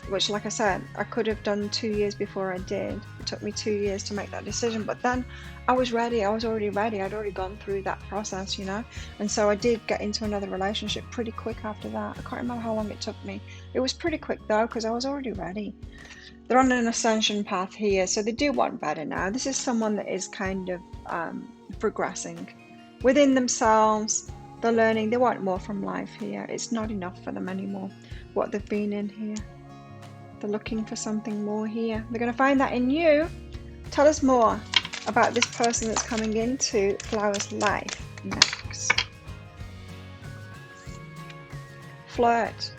which, like I said, I could have done 2 years before I did. It took me 2 years to make that decision, but then I was ready. I was already ready. I'd already gone through that process, you know, and so I did get into another relationship pretty quick after that. I can't remember how long it took me. It was pretty quick though, because I was already ready. They're on an ascension path here, so they do want better now. This is someone that is kind of progressing within themselves. They're learning. They want more from life here. It's not enough for them anymore, what they've been in here. They're looking for something more here. They're going to find that in you. Tell us more about this person that's coming into Flower's life next. Flirt.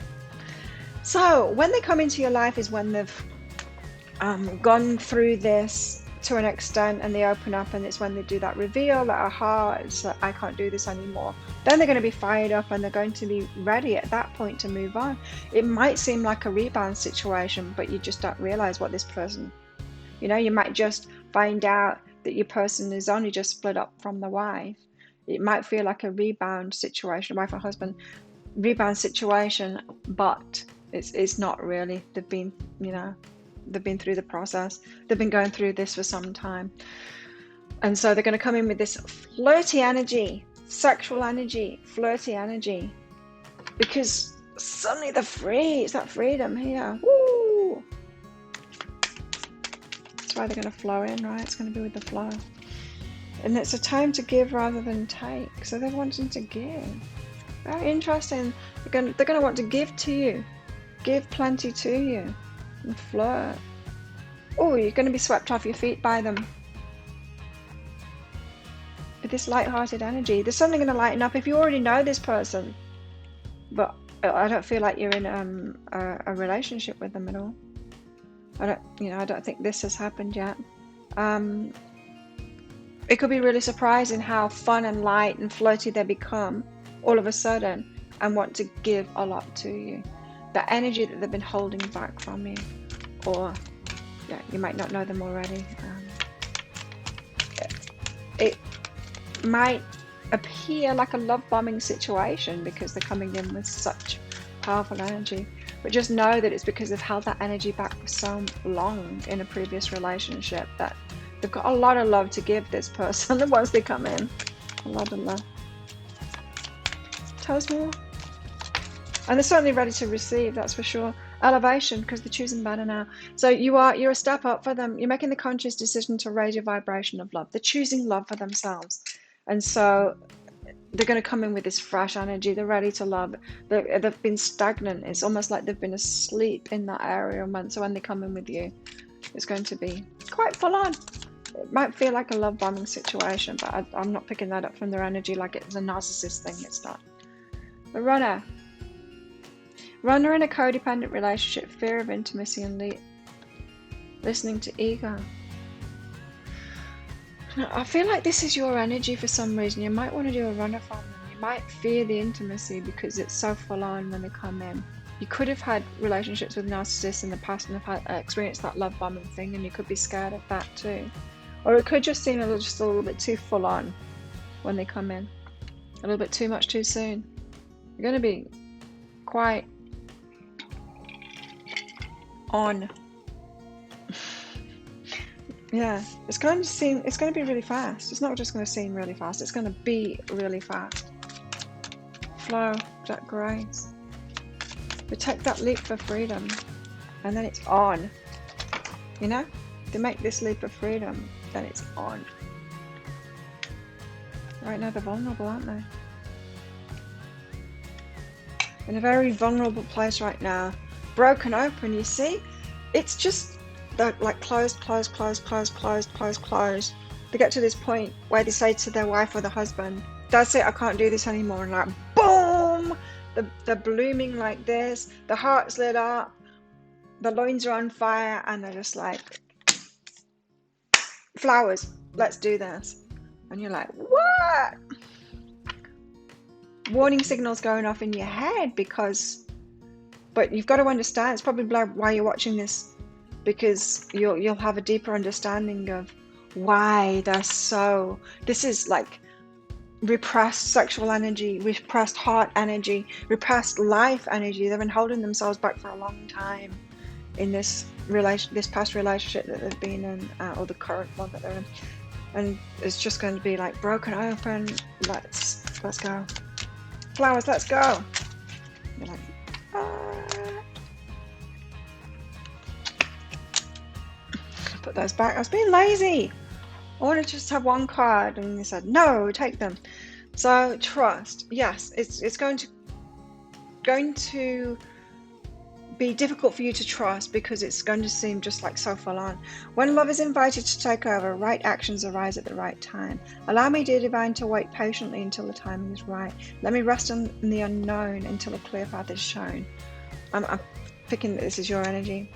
So when they come into your life is when they've gone through this to an extent and they open up, and it's when they do that reveal that, aha, it's like, I can't do this anymore. Then they're going to be fired up and they're going to be ready at that point to move on. It might seem like a rebound situation, but you just don't realize what this person, you know, you might just find out that your person is only just split up from the wife. It might feel like a rebound situation, wife and husband rebound situation, but it's not really. They've been, you know, they've been through the process. They've been going through this for some time. And so they're going to come in with this flirty energy, sexual energy, flirty energy, because suddenly they're free. It's that freedom here. Woo! That's why they're going to flow in, right? It's going to be with the flow. And it's a time to give rather than take. So they're wanting to give. Very interesting. They're going to want to give to you. Give plenty to you. And flirt. Oh, you're going to be swept off your feet by them. With this light-hearted energy, there's something going to lighten up. If you already know this person, but I don't feel like you're in a relationship with them at all. I don't think this has happened yet. It could be really surprising how fun and light and flirty they become all of a sudden and want to give a lot to you. The energy that they've been holding back from you, or yeah, you might not know them already. It might appear like a love bombing situation because they're coming in with such powerful energy, but just know that it's because they've held that energy back for so long in a previous relationship that they've got a lot of love to give this person once they come in. A lot of love. Tell us more. And they're certainly ready to receive, that's for sure. Elevation, because they're choosing better now. So you're a step up for them. You're making the conscious decision to raise your vibration of love. They're choosing love for themselves. And so they're going to come in with this fresh energy. They're ready to love. They've been stagnant. It's almost like they've been asleep in that area. So when they come in with you, it's going to be quite full on. it might feel like a love bombing situation, but I'm not picking that up from their energy like it's a narcissist thing. It's not. The runner in a codependent relationship, fear of intimacy and listening to ego. I feel like this is your energy for some reason. You might want to do a runner from them. You might fear the intimacy because it's so full on when they come in. You could have had relationships with narcissists in the past and have experienced that love bombing thing, and you could be scared of that too. Or it could just seem just a little bit too full on when they come in. A little bit too much too soon. You're going to be quite on. Yeah, it's going to be really fast. It's not just going to seem really fast. It's going to be really fast. Flow, that grace. We take that leap for freedom, and then it's on. You know, to make this leap of freedom, then it's on. Right now they're vulnerable, aren't they? In a very vulnerable place right now, broken open. You see, it's just. They're like closed. They get to this point where they say to their wife or the husband, "That's it, I can't do this anymore." And like, boom! They're blooming like this. The heart's lit up. The loins are on fire, and they're just like, flowers. Let's do this. And you're like, what? Warning signals going off in your head but you've got to understand. It's probably why you're watching this. Because you'll have a deeper understanding of why they're so. This is like repressed sexual energy, repressed heart energy, repressed life energy. They've been holding themselves back for a long time in this past relationship that they've been in, or the current one that they're in, and it's just going to be like broken open. Let's go, flowers. Let's go. You're like, put those back. I was being lazy. I wanted to just have one card, and they said no, take them. So trust, yes, it's going to be difficult for you to trust because it's going to seem just like so full on. When love is invited to take over, right actions arise at the right time. Allow me, dear divine, to wait patiently until the timing is right. Let me rest in the unknown until a clear path is shown. I'm picking that this is your energy.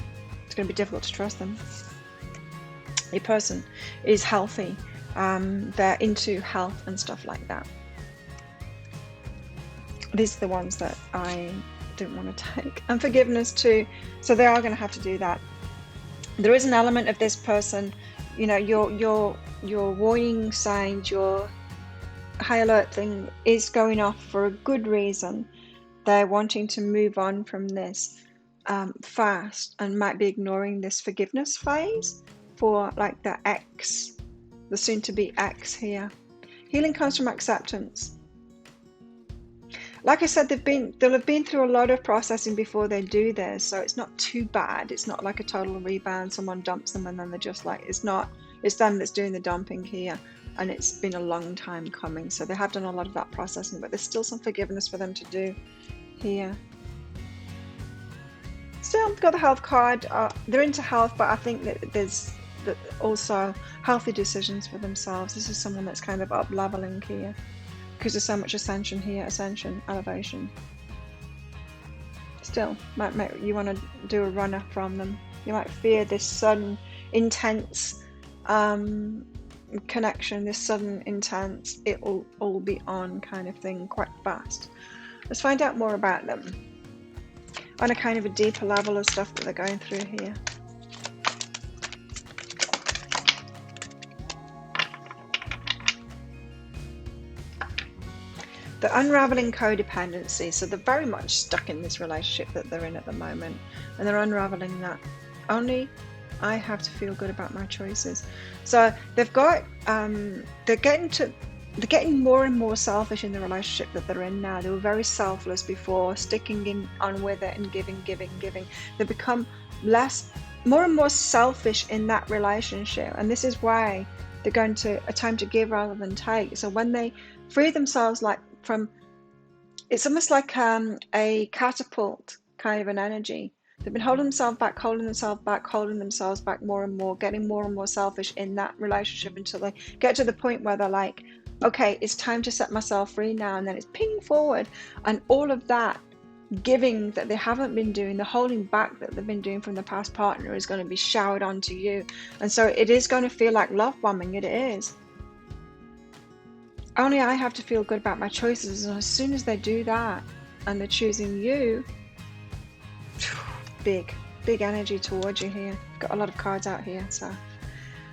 It's going to be difficult to trust them. Your person is healthy. They're into health and stuff like that. These are the ones that I didn't want to take. And forgiveness too. So they are going to have to do that. There is an element of this person, you know, your warning signs, your high alert thing is going off for a good reason. They're wanting to move on from this fast and might be ignoring this forgiveness phase for like the soon-to-be ex here. Healing comes from acceptance. Like I said, they'll have been through a lot of processing before they do this, so it's not too bad. It's not like a total rebound. Someone dumps them and then they're just like, it's them that's doing the dumping here, and it's been a long time coming. So they have done a lot of that processing, but there's still some forgiveness for them to do here. Still got the health card. They're into health, but I think that there's also healthy decisions for themselves. This is someone that's kind of up leveling here because there's so much ascension here, elevation. Still, you want to do a runner from them. You might fear this sudden, intense connection, this sudden, intense, it will all be on kind of thing, quite fast. Let's find out more about them on a kind of a deeper level of stuff that they're going through here. The unraveling codependency. So they're very much stuck in this relationship that they're in at the moment, and they're unraveling that. Only I have to feel good about my choices. So they've got they're getting more and more selfish in the relationship that they're in now. They were very selfless before, sticking on with it and giving. They become more and more selfish in that relationship, and this is why they're going to a time to give rather than take. So when they free themselves, it's almost like a catapult kind of an energy. They've been holding themselves back, holding themselves back, holding themselves back more and more, getting more and more selfish in that relationship until they get to the point where they're like, okay, it's time to set myself free now. And then it's ping forward. And all of that giving that they haven't been doing, the holding back that they've been doing from the past partner is going to be showered onto you. And so it is going to feel like love bombing. It is. Only I have to feel good about my choices. And as soon as they do that and they're choosing you, big energy towards you here. Got a lot of cards out here. So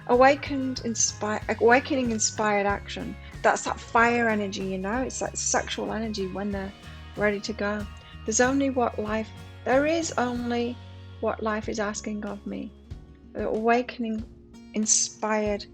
awakening inspired action. That's that fire energy, you know. It's that sexual energy when they're ready to go. There is only what life is asking of me. Awakening inspired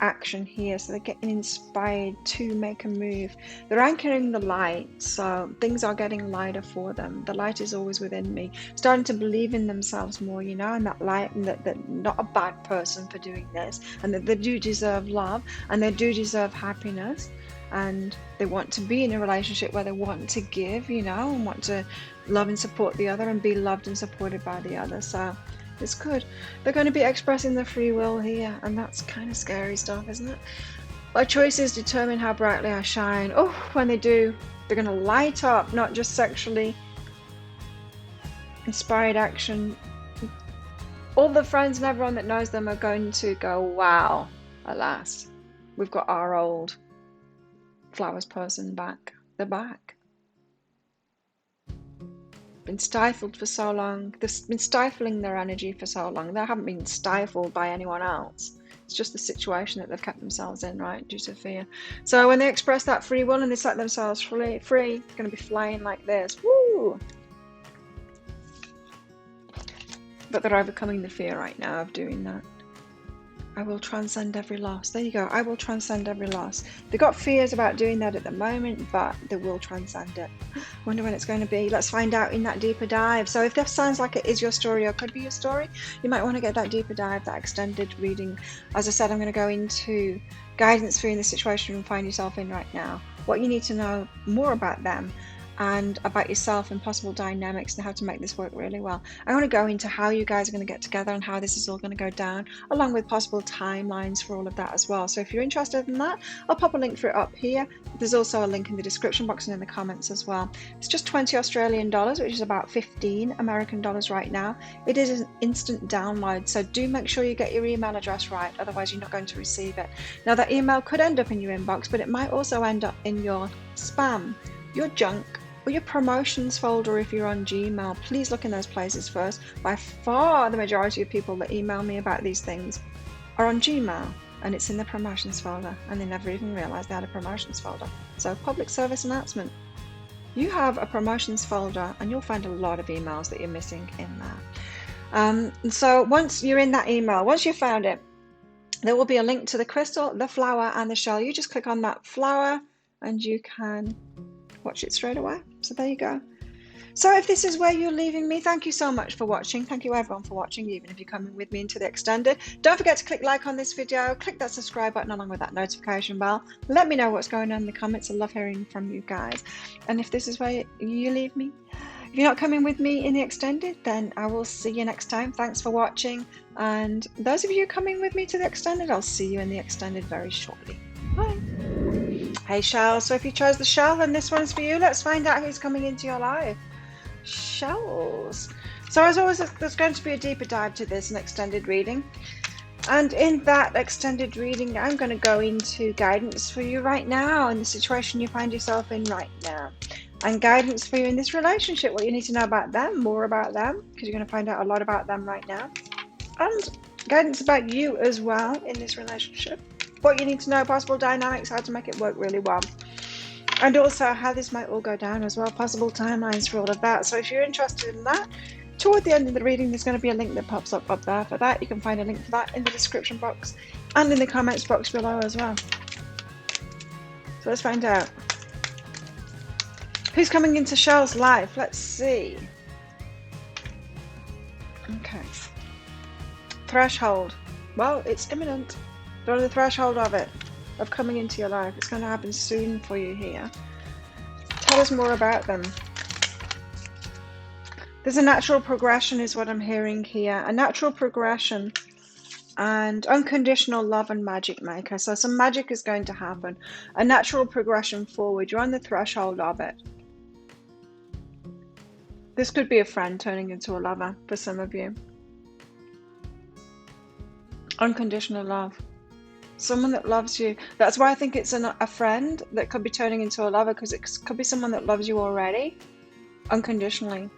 action here. So they're getting inspired to make a move. They're anchoring the light, so things are getting lighter for them. The light is always within me. Starting to believe in themselves more, you know, and that light, and that they're not a bad person for doing this, and that they do deserve love, and they do deserve happiness, and they want to be in a relationship where they want to give, you know, and want to love and support the other and be loved and supported by the other. So it's good. They're going to be expressing their free will here, and that's kind of scary stuff, isn't it? My choices determine how brightly I shine. Oh, when they do, they're going to light up, not just sexually inspired action. All the friends and everyone that knows them are going to go, wow, alas, we've got our old flowers person back. They're back. Been stifled for so long. They've been stifling their energy for so long. They haven't been stifled by anyone else. It's just the situation that they've kept themselves in, right, due to fear. So when they express that free will and they set themselves free, they're going to be flying like this. Woo! But they're overcoming the fear right now of doing that. I will transcend every loss. There you go. I will transcend every loss. They've got fears about doing that at the moment, but they will transcend it. Wonder when it's going to be. Let's find out in that deeper dive. So if this sounds like it is your story or could be your story, you might want to get that deeper dive, that extended reading. As I said, I'm going to go into guidance for you in the situation you find yourself in right now, what you need to know more about them, and about yourself and possible dynamics and how to make this work really well. I want to go into how you guys are going to get together and how this is all going to go down, along with possible timelines for all of that as well. So if you're interested in that, I'll pop a link for it up here. There's also a link in the description box and in the comments as well. It's just 20 Australian dollars, which is about 15 American dollars right now. It is an instant download, so do make sure you get your email address right, otherwise you're not going to receive it. Now that email could end up in your inbox, but it might also end up in your spam, your junk, or your promotions folder if you're on Gmail. Please look in those places first. By far the majority of people that email me about these things are on Gmail, and it's in the promotions folder, and they never even realized they had a promotions folder. So public service announcement. You have a promotions folder and you'll find a lot of emails that you're missing in there. So once you're in that email, once you've found it, there will be a link to the crystal, the flower, and the shell. You just click on that flower and you can watch it straight away. So there you go. So if this is where you're leaving me, thank you so much for watching. Thank you everyone for watching, even if you're coming with me into the extended. Don't forget to click like on this video, click that subscribe button along with that notification bell. Let me know what's going on in the comments. I love hearing from you guys. And if this is where you leave me, if you're not coming with me in the extended, then I will see you next time. Thanks for watching. And those of you coming with me to the extended, I'll see you in the extended very shortly. Bye. Hey Shell, so if you chose the shell, then this one's for you. Let's find out who's coming into your life. Shells. So as always, there's going to be a deeper dive to this, an extended reading. And in that extended reading, I'm going to go into guidance for you right now in the situation you find yourself in right now. And guidance for you in this relationship, what you need to know about them, more about them, because you're going to find out a lot about them right now. And guidance about you as well in this relationship. What you need to know, possible dynamics, how to make it work really well. And also how this might all go down as well, possible timelines for all of that. So if you're interested in that, toward the end of the reading, there's going to be a link that pops up there for that. You can find a link for that in the description box and in the comments box below as well. So let's find out. Who's coming into Shell's life? Let's see. Okay. Threshold. Well, it's imminent. They're on the threshold of it, of coming into your life. It's going to happen soon for you here. Tell us more about them. There's a natural progression is what I'm hearing here. A natural progression and unconditional love and magic maker. So some magic is going to happen. A natural progression forward. You're on the threshold of it. This could be a friend turning into a lover for some of you. Unconditional love. Someone that loves you. That's why I think it's a friend that could be turning into a lover, because it could be someone that loves you already unconditionally.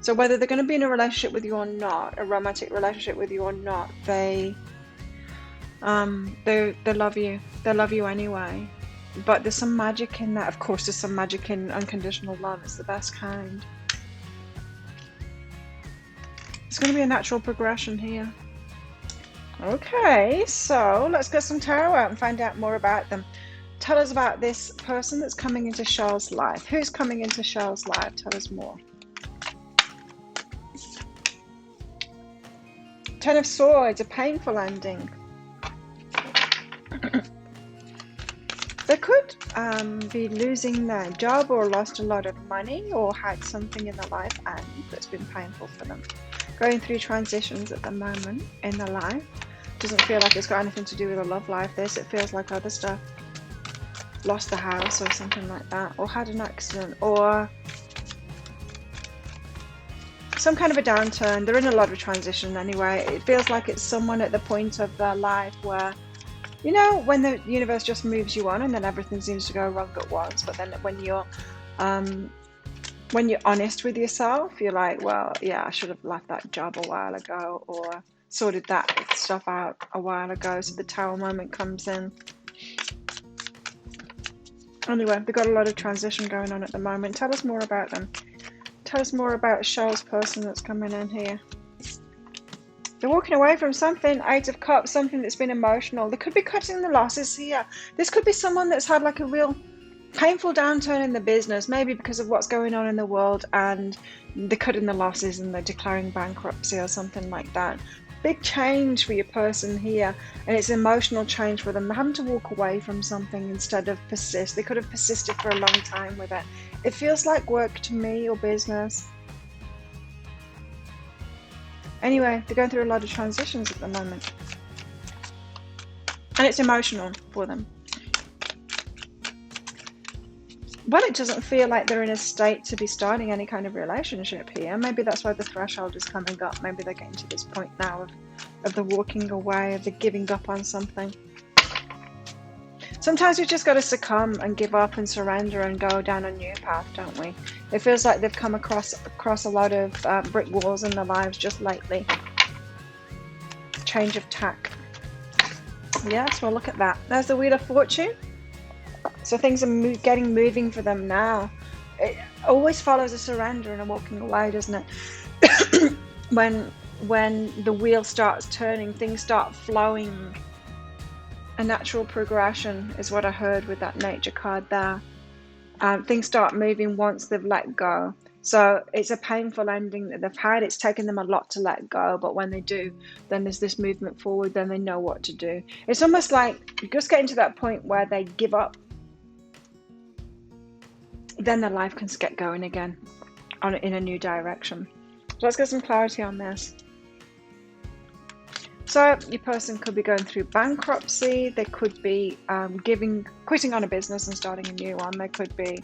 So whether they're going to be in a relationship with you or not, a romantic relationship with you or not, they love you. They love you anyway. But there's some magic in that. Of course, there's some magic in unconditional love. It's the best kind. It's going to be a natural progression here. Okay, so let's get some tarot out and find out more about them. Tell us about this person that's coming into Cheryl's life. Who's coming into Cheryl's life? Tell us more. Ten of Swords, a painful ending. They could be losing their job or lost a lot of money or had something in their life end that's been painful for them. Going through transitions at the moment in their life. Doesn't feel like it's got anything to do with a love life, this. It feels like other stuff. Lost the house or something like that. Or had an accident. Or some kind of a downturn. They're in a lot of transition anyway. It feels like it's someone at the point of their life where, you know, when the universe just moves you on and then everything seems to go wrong at once. But then when you're honest with yourself, you're like, well, yeah, I should have left that job a while ago, or sorted that stuff out a while ago. So the Tower moment comes in. Anyway, they've got a lot of transition going on at the moment. Tell us more about them. Tell us more about Cheryl's person that's coming in here. They're walking away from something. Eight of Cups, something that's been emotional. They could be cutting the losses here. This could be someone that's had like a real painful downturn in the business, maybe because of what's going on in the world, and they're cutting the losses and they're declaring bankruptcy or something like that. Big change for your person here, and it's an emotional change for them. They're having to walk away from something instead of persist. They could have persisted for a long time with it. It feels like work to me, or business. Anyway, they're going through a lot of transitions at the moment, and it's emotional for them. Well, it doesn't feel like they're in a state to be starting any kind of relationship here. Maybe that's why the threshold is coming up. Maybe they're getting to this point now of the walking away, of the giving up on something. Sometimes we've just got to succumb and give up and surrender and go down a new path, don't we? It feels like they've come across a lot of brick walls in their lives just lately. Change of tack. Yes, well, look at that. There's the Wheel of Fortune. So things are moving for them now. It always follows a surrender and a walking away, doesn't it? when the wheel starts turning, things start flowing. A natural progression is what I heard with that nature card there. Things start moving once they've let go. So it's a painful ending that they've had. It's taken them a lot to let go, but when they do, then there's this movement forward. Then they know what to do. It's almost like just getting to that point where they give up. Then their life can get going again in a new direction. So let's get some clarity on this. So your person could be going through bankruptcy. They could be quitting on a business and starting a new one. They could be,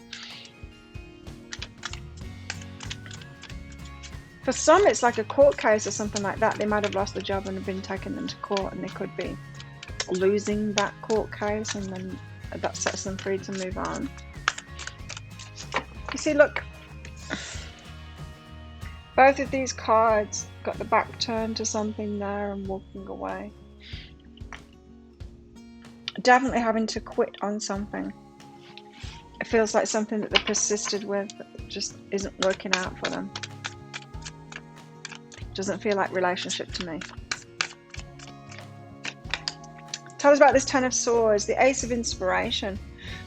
for some, it's like a court case or something like that. They might have lost the job and have been taking them to court, and they could be losing that court case, and then that sets them free to move on. You see, look, both of these cards got the back turned to something there and walking away. Definitely having to quit on something. It feels like something that they persisted with just isn't working out for them. Doesn't feel like relationship to me. Tell us about this Ten of Swords, the Ace of Inspiration.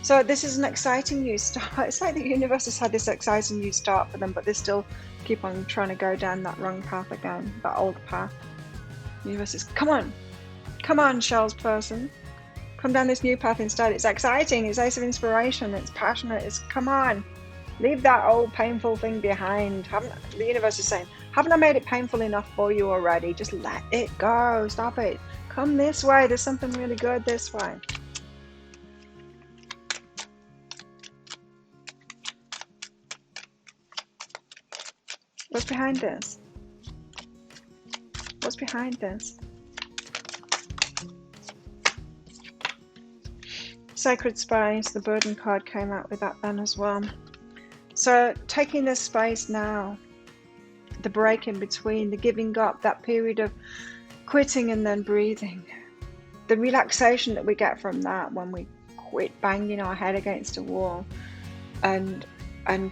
So this is an exciting new start. It's like the universe has had this exciting new start for them, but they still keep on trying to go down that wrong path again, that old path. The universe is, come on, Cheryl's person. Come down this new path instead. It's exciting. It's Ace of Inspiration. It's passionate. It's, come on. Leave that old painful thing behind. The universe is saying, haven't I made it painful enough for you already? Just let it go. Stop it. Come this way. There's something really good this way. What's behind this? What's behind this? Sacred space. The burden card came out with that then as well. So taking this space now, the break in between, the giving up, that period of quitting and then breathing, the relaxation that we get from that when we quit banging our head against a wall and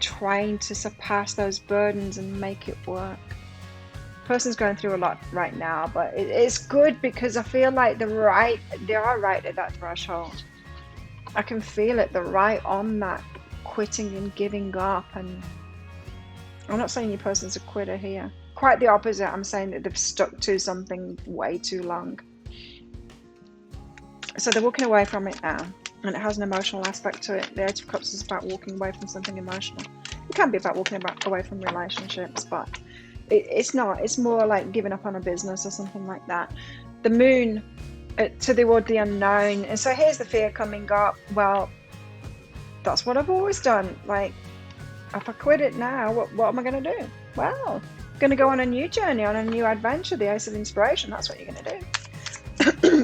trying to surpass those burdens and make it work. Person's going through a lot right now, but it's good because I feel like they are right at that threshold. I can feel it. They're right on that quitting and giving up. And I'm not saying your person's a quitter here. Quite the opposite. I'm saying that they've stuck to something way too long. So they're walking away from it now. And it has an emotional aspect to it. The Eight of Cups is about walking away from something emotional. It can be about walking away from relationships, but it's not. It's more like giving up on a business or something like that. The moon toward the unknown. And so here's the fear coming up. Well, that's what I've always done. Like, if I quit it now, what am I going to do? Well, I'm going to go on a new journey, on a new adventure, the Ace of Inspiration. That's what you're going to do.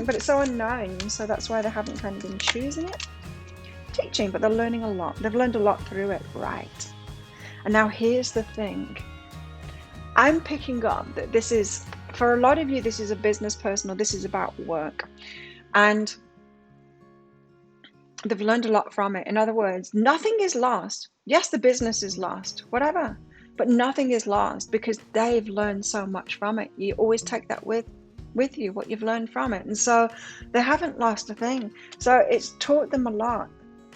But it's so unknown, so that's why they haven't kind of been choosing it. Teaching, but they're learning a lot. They've learned a lot through it, right? And now here's the thing. I'm picking up that this is, for a lot of you, this is a business person, or this is about work. And they've learned a lot from it. In other words, nothing is lost. Yes, the business is lost, whatever. But nothing is lost because they've learned so much from it. You always take that with you, what you've learned from it. And so they haven't lost a thing. So it's taught them a lot.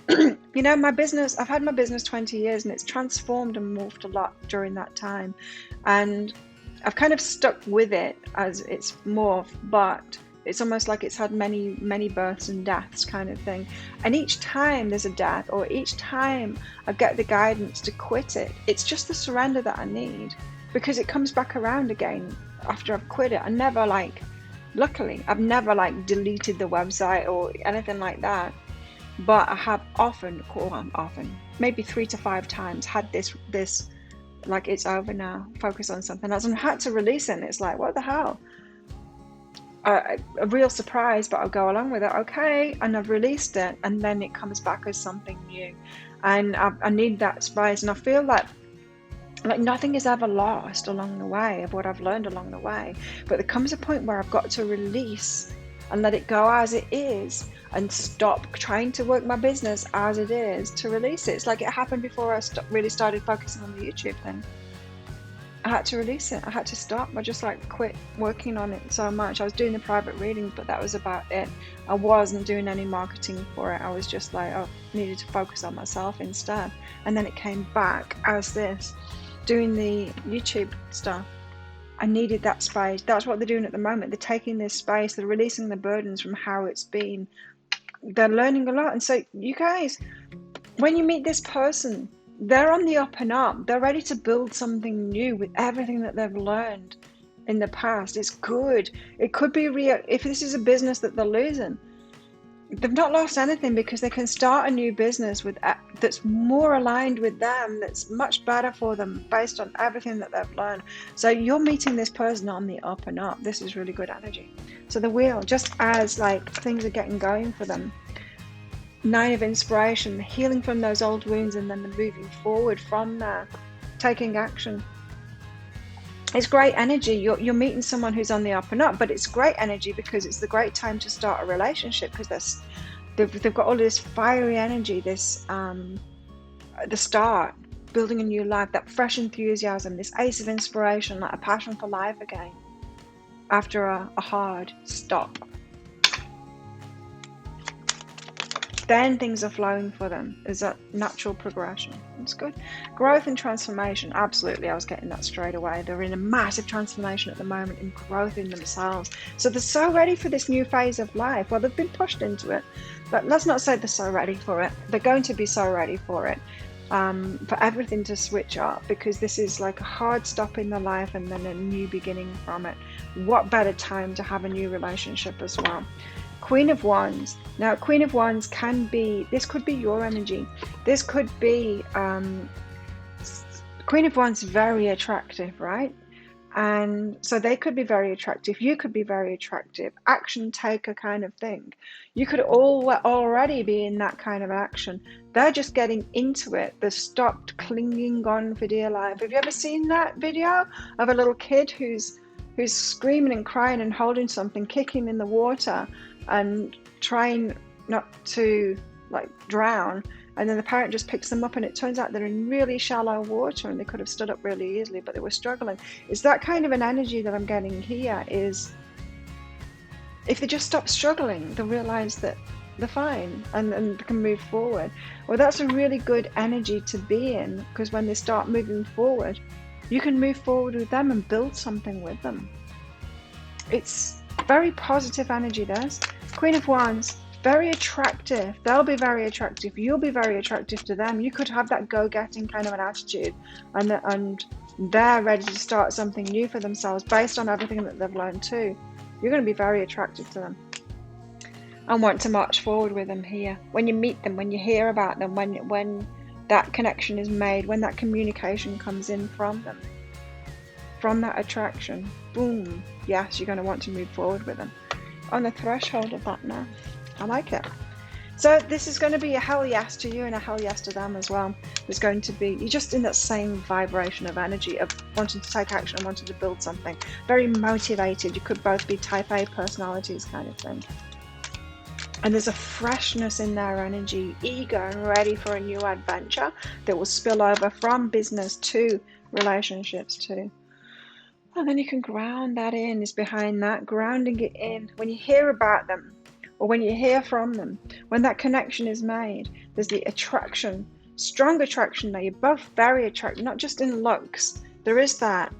You know, my business, I've had my business 20 years and it's transformed and morphed a lot during that time. And I've kind of stuck with it as it's morphed, but it's almost like it's had many, many births and deaths kind of thing. And each time there's a death, or each time I get the guidance to quit it, it's just the surrender that I need, because it comes back around again after I've quit it. Luckily, I've never deleted the website or anything like that. But I have often, maybe 3 to 5 times had this like, it's over now, focus on something else, and I had to release it. And it's like, what the hell? A real surprise, but I'll go along with it. Okay, and I've released it, and then it comes back as something new. And I need that space, and I feel like nothing is ever lost along the way of what I've learned along the way. But there comes a point where I've got to release and let it go as it is, and stop trying to work my business as it is, to release it. It's like it happened before I really started focusing on the YouTube thing. I had to release it. I had to stop. I just quit working on it so much. I was doing the private readings, but that was about it. I wasn't doing any marketing for it. I was just needed to focus on myself instead. And then it came back as this, doing the YouTube stuff. I needed that space. That's what they're doing at the moment. They're taking this space. They're releasing the burdens from how it's been. They're learning a lot. And so you guys, when you meet this person, they're on the up and up. They're ready to build something new with everything that they've learned in the past. It's good. It could be real. If this is a business that they're losing, they've not lost anything, because they can start a new business that's more aligned with them, that's much better for them based on everything that they've learned. So you're meeting this person on the up and up. This is really good energy. So the wheel, just as things are getting going for them. 9 of Inspiration, healing from those old wounds, and then moving forward from there, taking action. It's great energy. You're meeting someone who's on the up and up, but it's great energy because it's the great time to start a relationship, because they've got all this fiery energy, this the start, building a new life, that fresh enthusiasm, this Ace of Inspiration, like a passion for life again after a hard stop. Then things are flowing for them. Is that natural progression? It's good. Growth and transformation. Absolutely, I was getting that straight away. They're in a massive transformation at the moment, and growth in themselves. So they're so ready for this new phase of life. Well, they've been pushed into it, but let's not say they're so ready for it. They're going to be so ready for it. for everything to switch up, because this is like a hard stop in the life and then a new beginning from it. What better time to have a new relationship as well? Queen of Wands. Now, Queen of Wands can be, this could be your energy. This could be, Queen of Wands, very attractive, right? And so they could be very attractive. You could be very attractive. Action taker kind of thing. You could already be in that kind of action. They're just getting into it. They've stopped clinging on for dear life. Have you ever seen that video of a little kid who's screaming and crying and holding something, kicking in the water and trying not to like drown? And then the parent just picks them up, and it turns out they're in really shallow water and they could have stood up really easily, but they were struggling. It's that kind of an energy that I'm getting here. Is if they just stop struggling, they'll realize that they're fine and can move forward. Well, that's a really good energy to be in, because when they start moving forward, you can move forward with them and build something with them. It's very positive energy, this. Queen of Wands. Very attractive. They'll be very attractive. You'll be very attractive to them. You could have that go-getting kind of an attitude, and they're ready to start something new for themselves based on everything that they've learned too. You're going to be very attractive to them and want to march forward with them here. When you meet them, when you hear about them, when that connection is made, when that communication comes in from them, from that attraction, boom, yes, you're going to want to move forward with them. On the threshold of that now. I like it. So this is going to be a hell yes to you and a hell yes to them as well. There's going to be, you're just in that same vibration of energy of wanting to take action and wanting to build something. Very motivated. You could both be type A personalities kind of thing. And there's a freshness in their energy, eager and ready for a new adventure that will spill over from business to relationships too. And then you can ground that in, is behind that, grounding it in. When you hear about them, or when you hear from them, when that connection is made, there's the attraction, strong attraction there. You're both very attractive, not just in looks, there is that,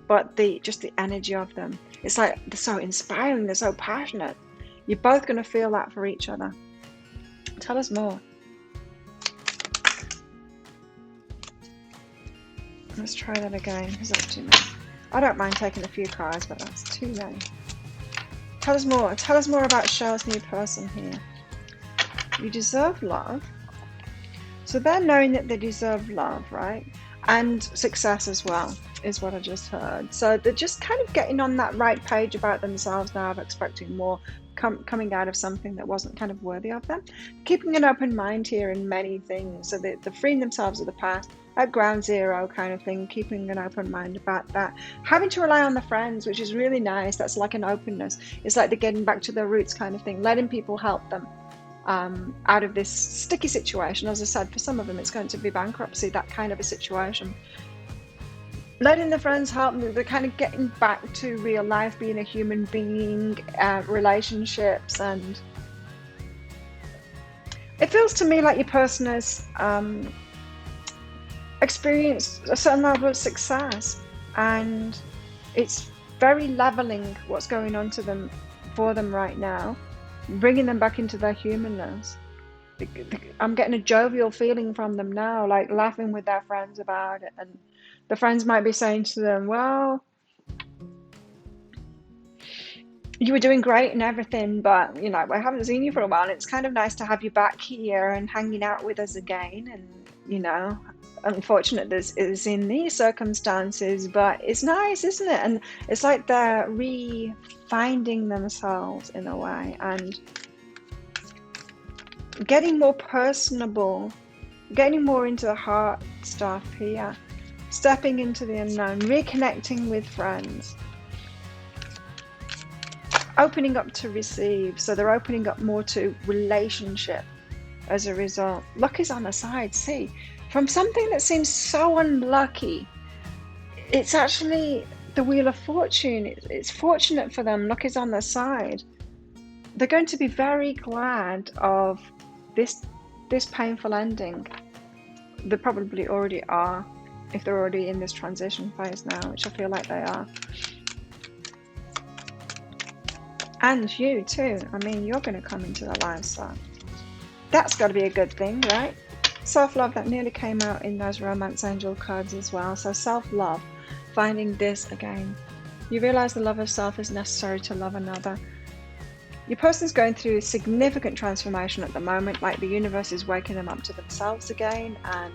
but just the energy of them. It's like they're so inspiring, they're so passionate. You're both going to feel that for each other. Tell us more. Let's try that again. Is that too many? I don't mind taking a few cards, but that's too many. Tell us more. Tell us more about Cheryl's new person here. You deserve love. So they're knowing that they deserve love, right? And success as well, is what I just heard. So they're just kind of getting on that right page about themselves now, of expecting more coming out of something that wasn't kind of worthy of them. Keeping an open mind here in many things. So they're freeing themselves of the past, at ground zero kind of thing, keeping an open mind about that. Having to rely on the friends, which is really nice. That's like an openness. It's like they're getting back to their roots kind of thing, letting people help them out of this sticky situation. As I said, for some of them, it's going to be bankruptcy, that kind of a situation. Letting the friends help them, they're kind of getting back to real life, being a human being, relationships, and it feels to me like your person has experienced a certain level of success, and it's very leveling what's going on to them, for them right now, bringing them back into their humanness. I'm getting a jovial feeling from them now, like laughing with their friends about it, and the friends might be saying to them, well, you were doing great and everything, but you know, I haven't seen you for a while. It's kind of nice to have you back here and hanging out with us again. And you know, unfortunate this is in these circumstances, but it's nice, isn't it? And it's like they're re-finding themselves in a way, and getting more personable, getting more into the heart stuff here, stepping into the unknown, reconnecting with friends, opening up to receive. So they're opening up more to relationship as a result. Luck is on the side. See, from something that seems so unlucky, it's actually the Wheel of Fortune. It's fortunate for them. Luck is on their side. They're going to be very glad of this painful ending. They probably already are, if they're already in this transition phase now, which I feel like they are. And you too. I mean, you're going to come into the light, so that's got to be a good thing, right? Self-love, that nearly came out in those romance angel cards as well. So self-love, finding this again. You realize the love of self is necessary to love another. Your person's going through a significant transformation at the moment, like the universe is waking them up to themselves again, and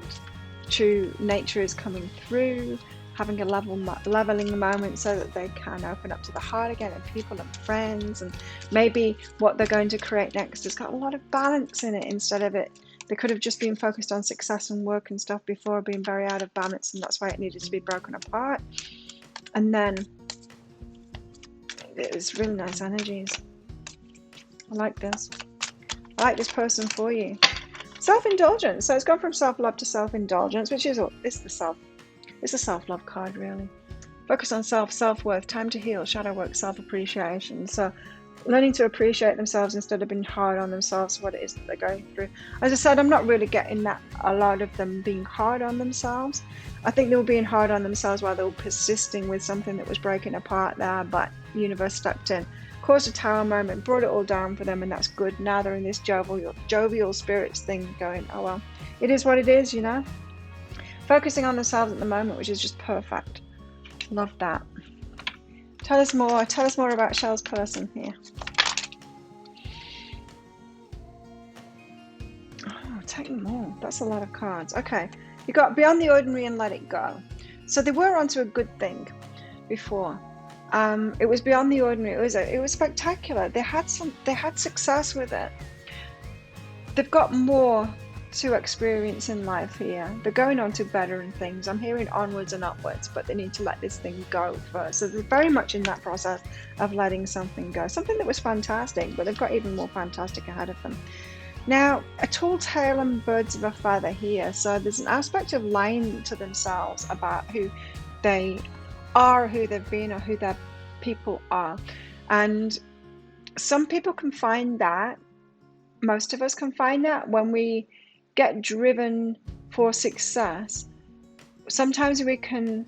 true nature is coming through, having a leveling moment so that they can open up to the heart again, and people and friends, and maybe what they're going to create next has got a lot of balance in it instead of it. They could have just been focused on success and work and stuff before, being very out of balance, and that's why it needed to be broken apart. And then it was really nice energies. I like this. I like this person for you. Self-indulgence. So it's gone from self-love to self-indulgence, which is it's the self-love card, really. Focus on self-worth, time to heal, shadow work, self-appreciation. So learning to appreciate themselves instead of being hard on themselves for what it is that they're going through. As I said, I'm not really getting that a lot of them being hard on themselves. I think they were being hard on themselves while they were persisting with something that was breaking apart there, but the universe stepped in, caused a tower moment, brought it all down for them, and that's good. Now they're in this jovial spirits thing going, oh well, it is what it is, you know. Focusing on themselves at the moment, which is just perfect. Love that. Tell us more about Shell's person here. Oh, take more. That's a lot of cards. Okay, you got beyond the ordinary and let it go. So they were onto a good thing before. It was beyond the ordinary. It was spectacular. They had success with it. They've got more to experience in life here. They're going on to better and things. I'm hearing onwards and upwards, but they need to let this thing go first. So they're very much in that process of letting something go. Something that was fantastic, but they've got even more fantastic ahead of them. Now, a tall tale and birds of a feather here. So there's an aspect of lying to themselves about who they are, who they've been, or who their people are. And some people can find that. Most of us can find that when we get driven for success. Sometimes we can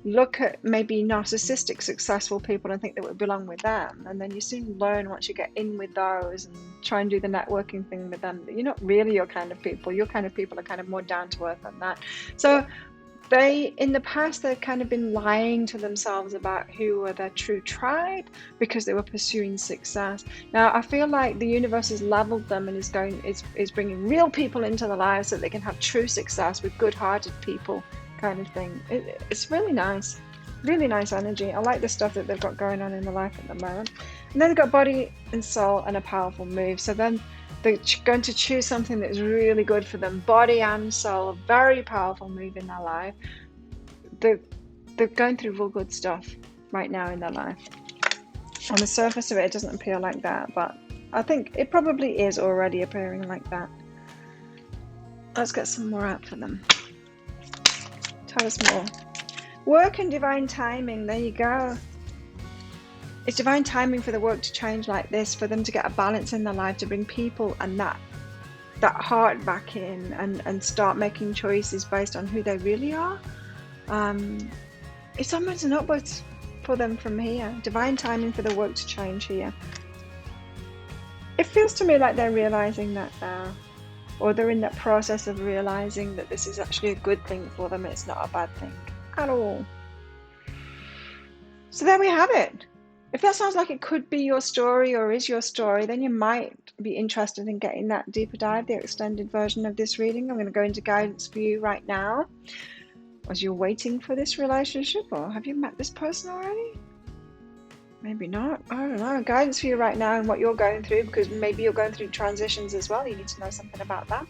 look at maybe narcissistic successful people and think that we belong with them, and then you soon learn once you get in with those and try and do the networking thing with them that you're not really your kind of people. Your kind of people are kind of more down to earth than that. So in the past, they've kind of been lying to themselves about who were their true tribe because they were pursuing success. Now, I feel like the universe has leveled them and is bringing real people into their lives so they can have true success with good-hearted people, kind of thing. It's really nice energy. I like the stuff that they've got going on in their life at the moment. And then they've got body and soul and a powerful move. So then they're going to choose something that's really good for them, body and soul, a very powerful move in their life. They're going through real good stuff right now in their life. On the surface of it, it doesn't appear like that, but I think it probably is already appearing like that. Let's get some more out for them. Tell us more. Work and divine timing. There you go. It's divine timing for the work to change like this, for them to get a balance in their life, to bring people and that heart back in and start making choices based on who they really are. It's onwards and upwards for them from here. Divine timing for the work to change here. It feels to me like they're realizing that now, or they're in that process of realizing that this is actually a good thing for them. It's not a bad thing at all. So there we have it. If that sounds like it could be your story or is your story, then you might be interested in getting that deeper dive, the extended version of this reading. I'm going to go into guidance for you right now. Was you waiting for this relationship, or have you met this person already? Maybe not. I don't know. Guidance for you right now and what you're going through, because maybe you're going through transitions as well. You need to know something about that.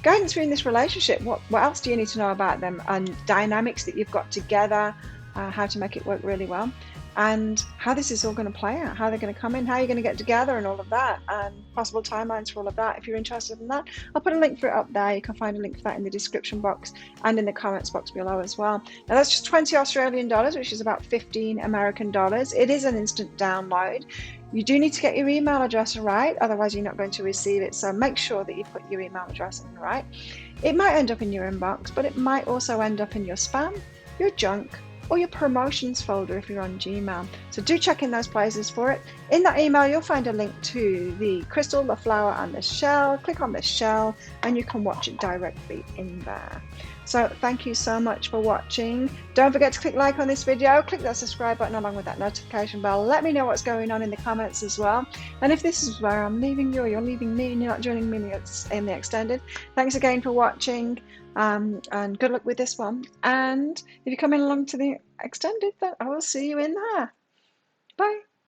Guidance for you in this relationship. What else do you need to know about them, and dynamics that you've got together, how to make it work really well, and how this is all going to play out, how they're going to come in, how you're going to get together and all of that, and possible timelines for all of that. If you're interested in that, I'll put a link for it up there. You can find a link for that in the description box and in the comments box below as well. Now that's just 20 Australian dollars, which is about 15 American dollars. It is an instant download. You do need to get your email address right, otherwise you're not going to receive it. So make sure that you put your email address in right. It might end up in your inbox, but it might also end up in your spam, your junk, or your promotions folder if you're on Gmail. So do check in those places for it. In that email, you'll find a link to the crystal, the flower, and the shell. Click on the shell and you can watch it directly in there. So thank you so much for watching. Don't forget to click like on this video, click that subscribe button along with that notification bell. Let me know what's going on in the comments as well. And if this is where I'm leaving you or you're leaving me and you're not joining me in the extended, thanks again for watching, and good luck with this one. And if you're coming along to the extended, then I will see you in there. Bye.